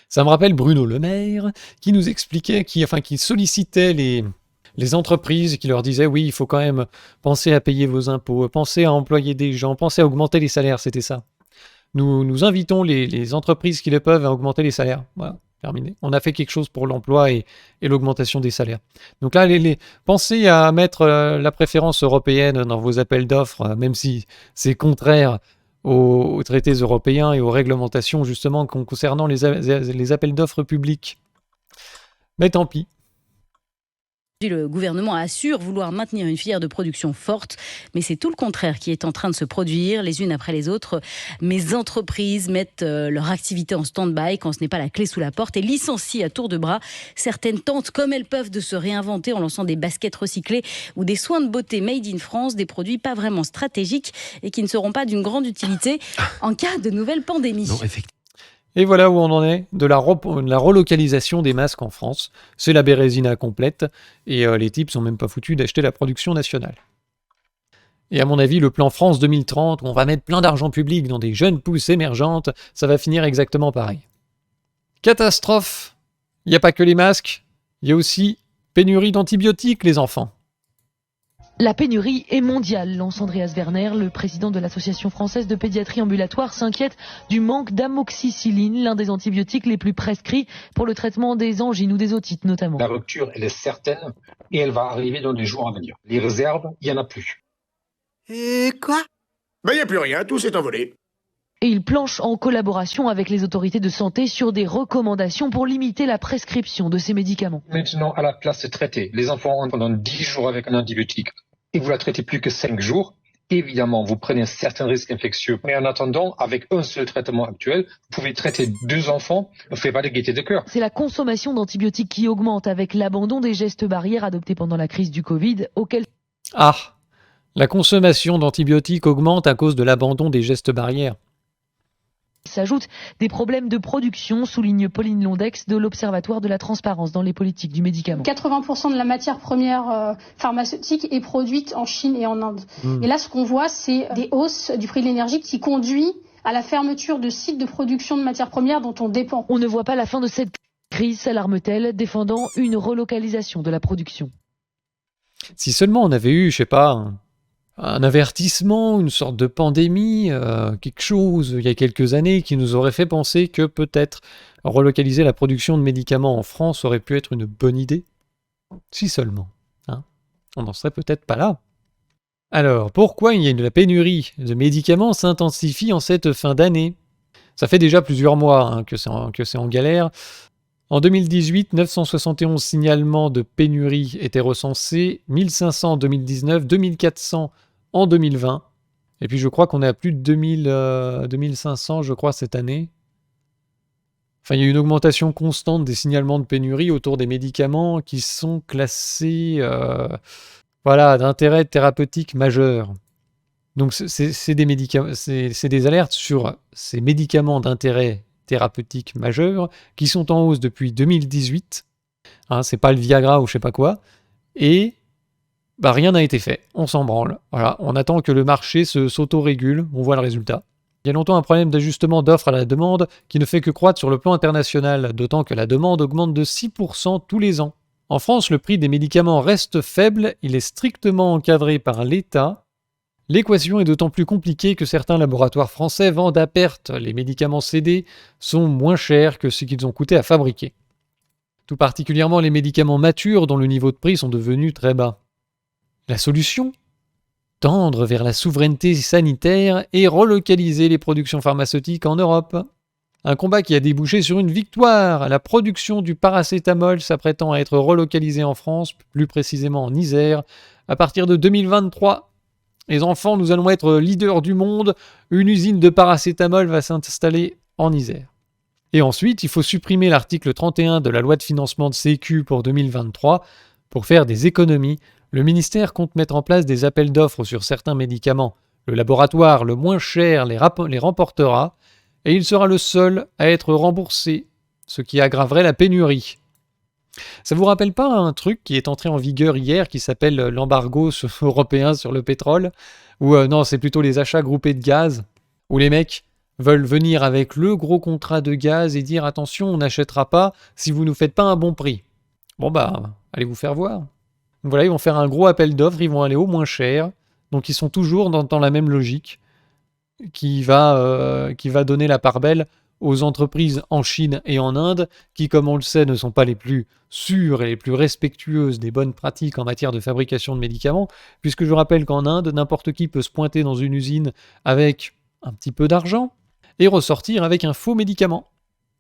Ça me rappelle Bruno Le Maire, qui nous expliquait, qui sollicitait les entreprises, qui leur disait, oui, il faut quand même penser à payer vos impôts, penser à employer des gens, penser à augmenter les salaires, c'était ça. Nous invitons les entreprises qui le peuvent à augmenter les salaires. Voilà, terminé. On a fait quelque chose pour l'emploi et l'augmentation des salaires. Donc là, pensez à mettre la préférence européenne dans vos appels d'offres, même si c'est contraire aux traités européens et aux réglementations justement concernant les appels d'offres publics. Mais tant pis. Le gouvernement assure vouloir maintenir une filière de production forte, mais c'est tout le contraire qui est en train de se produire, les unes après les autres. Mes entreprises mettent leur activité en stand-by quand ce n'est pas la clé sous la porte et licencient à tour de bras. Certaines tentent comme elles peuvent de se réinventer en lançant des baskets recyclées ou des soins de beauté made in France, des produits pas vraiment stratégiques et qui ne seront pas d'une grande utilité en cas de nouvelle pandémie. Non, effectivement. Et voilà où on en est de la relocalisation des masques en France. C'est la bérésina complète et les types sont même pas foutus d'acheter la production nationale. Et à mon avis, le plan France 2030, où on va mettre plein d'argent public dans des jeunes pousses émergentes, ça va finir exactement pareil. Catastrophe! Il n'y a pas que les masques, il y a aussi pénurie d'antibiotiques, les enfants. La pénurie est mondiale, lance Andreas Werner, le président de l'Association française de pédiatrie ambulatoire, s'inquiète du manque d'amoxicilline, l'un des antibiotiques les plus prescrits pour le traitement des angines ou des otites notamment. La rupture, elle est certaine et elle va arriver dans les jours à venir. Les réserves, il n'y en a plus. Et quoi? Il n'y a plus rien, tout s'est envolé. Et il planche en collaboration avec les autorités de santé sur des recommandations pour limiter la prescription de ces médicaments. Maintenant, à la place de traiter les enfants pendant 10 jours avec un antibiotique et vous la traitez plus que 5 jours, évidemment, vous prenez un certain risque infectieux. Mais en attendant, avec un seul traitement actuel, vous pouvez traiter 2 enfants, ne faites pas de gaieté de cœur. C'est la consommation d'antibiotiques qui augmente avec l'abandon des gestes barrières adoptés pendant la crise du Covid, auquel... Ah, la consommation d'antibiotiques augmente à cause de l'abandon des gestes barrières. S'ajoutent des problèmes de production, souligne Pauline Londex de l'Observatoire de la transparence dans les politiques du médicament. 80% de la matière première pharmaceutique est produite en Chine et en Inde. Et là, ce qu'on voit, c'est des hausses du prix de l'énergie qui conduit à la fermeture de sites de production de matières premières dont on dépend. On ne voit pas la fin de cette crise, s'alarme-t-elle, défendant une relocalisation de la production. Si seulement on avait eu, je sais pas, un avertissement, une sorte de pandémie, quelque chose il y a quelques années qui nous aurait fait penser que peut-être relocaliser la production de médicaments en France aurait pu être une bonne idée. Si seulement. Hein, on n'en serait peut-être pas là. Alors, pourquoi la pénurie de médicaments s'intensifie en cette fin d'année? Ça fait déjà plusieurs mois que c'est en galère. En 2018, 971 signalements de pénurie étaient recensés, 1500 en 2019, 2400 en 2020. Et puis je crois qu'on est à plus de 2500, je crois, cette année. Enfin, il y a une augmentation constante des signalements de pénurie autour des médicaments qui sont classés d'intérêt thérapeutique majeur. Donc c'est des alertes sur ces médicaments d'intérêt thérapeutiques majeurs qui sont en hausse depuis 2018. C'est pas le Viagra ou je sais pas quoi. Et rien n'a été fait. On s'en branle. Voilà, on attend que le marché s'auto-régule. On voit le résultat. Il y a longtemps un problème d'ajustement d'offre à la demande qui ne fait que croître sur le plan international, d'autant que la demande augmente de 6% tous les ans. En France, le prix des médicaments reste faible. Il est strictement encadré par l'État. L'équation est d'autant plus compliquée que certains laboratoires français vendent à perte. Les médicaments cédés sont moins chers que ce qu'ils ont coûté à fabriquer. Tout particulièrement les médicaments matures dont le niveau de prix sont devenus très bas. La solution ? Tendre vers la souveraineté sanitaire et relocaliser les productions pharmaceutiques en Europe. Un combat qui a débouché sur une victoire. La production du paracétamol s'apprêtant à être relocalisée en France, plus précisément en Isère, à partir de 2023. Les enfants, nous allons être leaders du monde. Une usine de paracétamol va s'installer en Isère. Et ensuite, il faut supprimer l'article 31 de la loi de financement de Sécu pour 2023. Pour faire des économies, le ministère compte mettre en place des appels d'offres sur certains médicaments. Le laboratoire le moins cher les remportera et il sera le seul à être remboursé, ce qui aggraverait la pénurie. Ça vous rappelle pas un truc qui est entré en vigueur hier qui s'appelle l'embargo européen sur le pétrole? Ou non, c'est plutôt les achats groupés de gaz, où les mecs veulent venir avec le gros contrat de gaz et dire attention, on n'achètera pas si vous nous faites pas un bon prix. Bon bah, allez vous faire voir. Donc voilà, ils vont faire un gros appel d'offres, ils vont aller au moins cher. Donc ils sont toujours dans la même logique qui va donner la part belle aux entreprises en Chine et en Inde, qui, comme on le sait, ne sont pas les plus sûres et les plus respectueuses des bonnes pratiques en matière de fabrication de médicaments, puisque je rappelle qu'en Inde, n'importe qui peut se pointer dans une usine avec un petit peu d'argent et ressortir avec un faux médicament.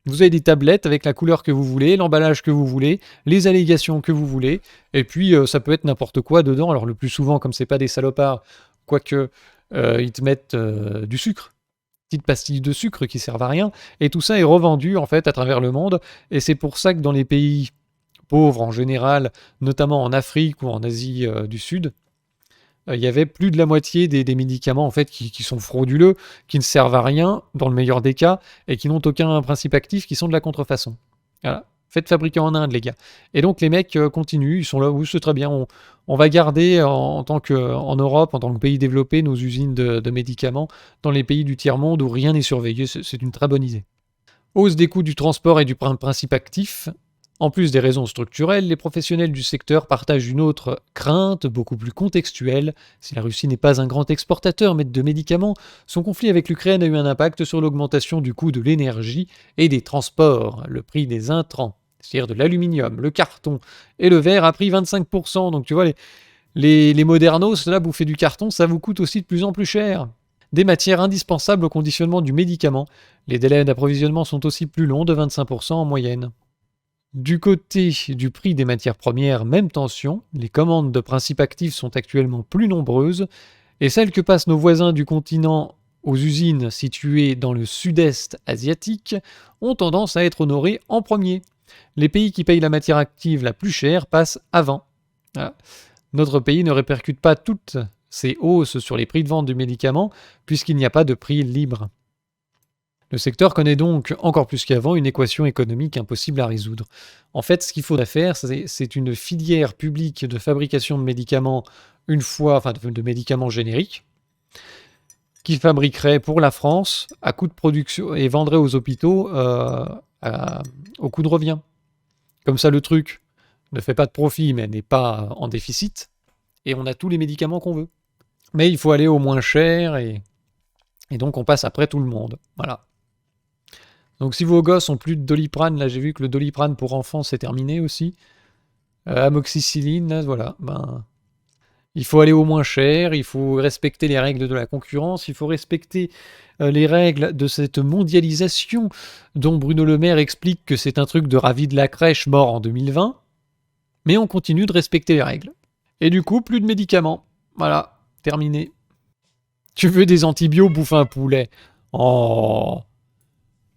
Vous avez des tablettes avec la couleur que vous voulez, l'emballage que vous voulez, les allégations que vous voulez, et puis ça peut être n'importe quoi dedans. Alors le plus souvent, comme c'est pas des salopards, quoique ils te mettent du sucre, petites pastilles de sucre qui servent à rien, et tout ça est revendu en fait à travers le monde, et c'est pour ça que dans les pays pauvres en général, notamment en Afrique ou en Asie du Sud, il y avait plus de la moitié des médicaments en fait qui sont frauduleux, qui ne servent à rien dans le meilleur des cas, et qui n'ont aucun principe actif, qui sont de la contrefaçon. Voilà. Faites fabriquer en Inde, les gars. Et donc les mecs continuent, ils sont là, oui, c'est très bien, on va garder en Europe, en tant que pays développé, nos usines de médicaments dans les pays du tiers-monde où rien n'est surveillé, c'est une très bonne idée. Hausse des coûts du transport et du principe actif. En plus des raisons structurelles, les professionnels du secteur partagent une autre crainte, beaucoup plus contextuelle. Si la Russie n'est pas un grand exportateur de médicaments, son conflit avec l'Ukraine a eu un impact sur l'augmentation du coût de l'énergie et des transports. Le prix des intrants, c'est-à-dire de l'aluminium, le carton et le verre, a pris 25%. Donc tu vois, les modernos, là, bouffer du carton, ça vous coûte aussi de plus en plus cher. Des matières indispensables au conditionnement du médicament. Les délais d'approvisionnement sont aussi plus longs, de 25% en moyenne. Du côté du prix des matières premières, même tension, les commandes de principes actifs sont actuellement plus nombreuses, et celles que passent nos voisins du continent aux usines situées dans le sud-est asiatique ont tendance à être honorées en premier. Les pays qui payent la matière active la plus chère passent avant. Voilà. Notre pays ne répercute pas toutes ces hausses sur les prix de vente du médicament, puisqu'il n'y a pas de prix libre. Le secteur connaît donc, encore plus qu'avant, une équation économique impossible à résoudre. En fait, ce qu'il faudrait faire, c'est une filière publique de fabrication de médicaments, de médicaments génériques, qui fabriquerait pour la France à coût de production et vendrait aux hôpitaux au coût de revient. Comme ça, le truc ne fait pas de profit, mais n'est pas en déficit, et on a tous les médicaments qu'on veut. Mais il faut aller au moins cher, et donc on passe après tout le monde. Voilà. Donc si vos gosses ont plus de Doliprane, là j'ai vu que le Doliprane pour enfants c'est terminé aussi. Amoxicilline, là, voilà. Il faut aller au moins cher, il faut respecter les règles de la concurrence, il faut respecter les règles de cette mondialisation dont Bruno Le Maire explique que c'est un truc de Ravi de la crèche mort en 2020. Mais on continue de respecter les règles. Et du coup, plus de médicaments. Voilà, terminé. Tu veux des antibiotiques, bouffe un poulet. Oh,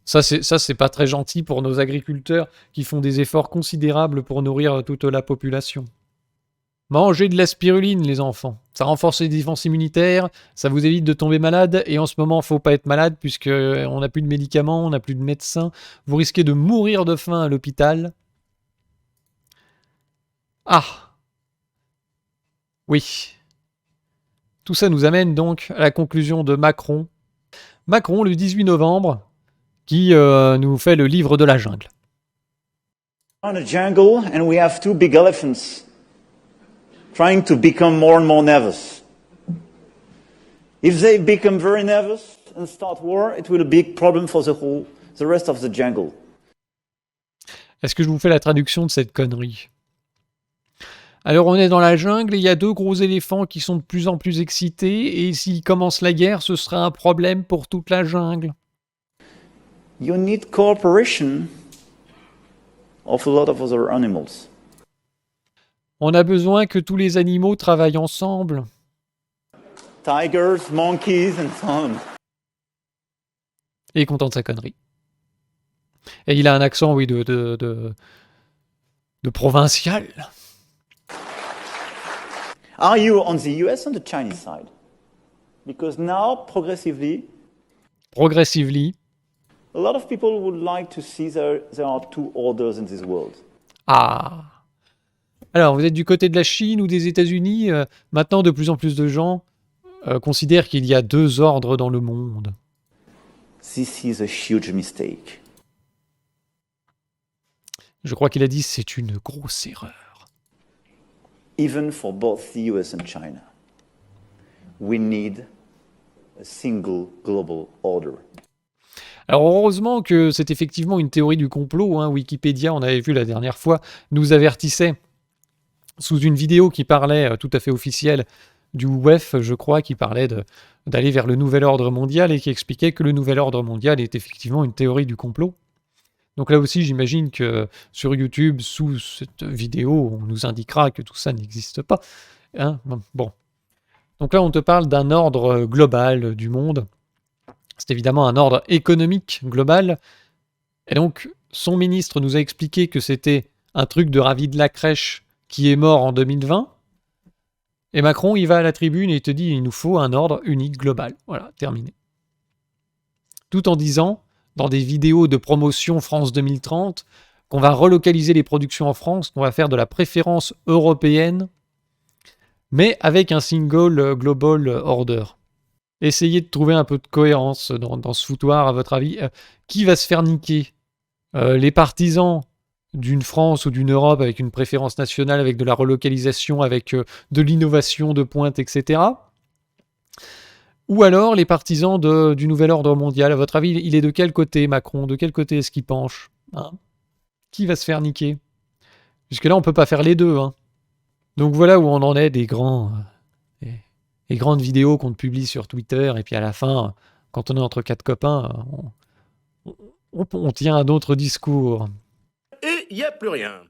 ça c'est pas très gentil pour nos agriculteurs qui font des efforts considérables pour nourrir toute la population. Mangez de la spiruline, les enfants. Ça renforce les défenses immunitaires, ça vous évite de tomber malade, et en ce moment, faut pas être malade puisqu'on n'a plus de médicaments, on n'a plus de médecins. Vous risquez de mourir de faim à l'hôpital. Ah, oui. Tout ça nous amène donc à la conclusion de Macron. Macron, le 18 novembre, qui nous fait le livre de la jungle. On a jungle and we have two big elephants trying to become more and more nervous. If they become very nervous and start war, it will be a big problem for the rest of the jungle. Est-ce que je vous fais la traduction de cette connerie ? Alors on est dans la jungle et il y a deux gros éléphants qui sont de plus en plus excités, et s'ils commencent la guerre, ce sera un problème pour toute la jungle. You need cooperation of a lot of other animals. On a besoin que tous les animaux travaillent ensemble. Tigers, monkeys and so on. Et il est content de sa connerie. Et il a un accent, oui, de provincial. Are you on the US or the Chinese side? Because now, progressively, a lot of people would like to see there are two orders in this world. Ah. Alors, vous êtes du côté de la Chine ou des États-Unis ? Maintenant, de plus en plus de gens considèrent qu'il y a deux ordres dans le monde. This is a huge mistake. Je crois qu'il a dit c'est une grosse erreur. Even for both the US and China, we need a single global order. Alors heureusement que c'est effectivement une théorie du complot. Wikipédia, on avait vu la dernière fois, nous avertissait sous une vidéo qui parlait tout à fait officielle du WEF, je crois, qui parlait d'aller vers le nouvel ordre mondial et qui expliquait que le nouvel ordre mondial est effectivement une théorie du complot. Donc là aussi, j'imagine que sur YouTube, sous cette vidéo, on nous indiquera que tout ça n'existe pas. Bon. Donc là, on te parle d'un ordre global du monde. C'est évidemment un ordre économique global. Et donc, son ministre nous a expliqué que c'était un truc de Ravi de la crèche qui est mort en 2020. Et Macron, il va à la tribune et il te dit il nous faut un ordre unique global. Voilà, terminé. Tout en disant, dans des vidéos de promotion France 2030, qu'on va relocaliser les productions en France, qu'on va faire de la préférence européenne, mais avec un single global order. Essayez de trouver un peu de cohérence dans ce foutoir, à votre avis. Qui va se faire niquer ? Les partisans d'une France ou d'une Europe avec une préférence nationale, avec de la relocalisation, avec de l'innovation de pointe, etc. Ou alors les partisans du nouvel ordre mondial. À votre avis, il est de quel côté, Macron ? De quel côté est-ce qu'il penche ? Qui va se faire niquer ? Jusque-là, on ne peut pas faire les deux. Donc voilà où on en est des grandes vidéos qu'on publie sur Twitter. Et puis à la fin, quand on est entre quatre copains, on tient un autre discours. Et il n'y a plus rien.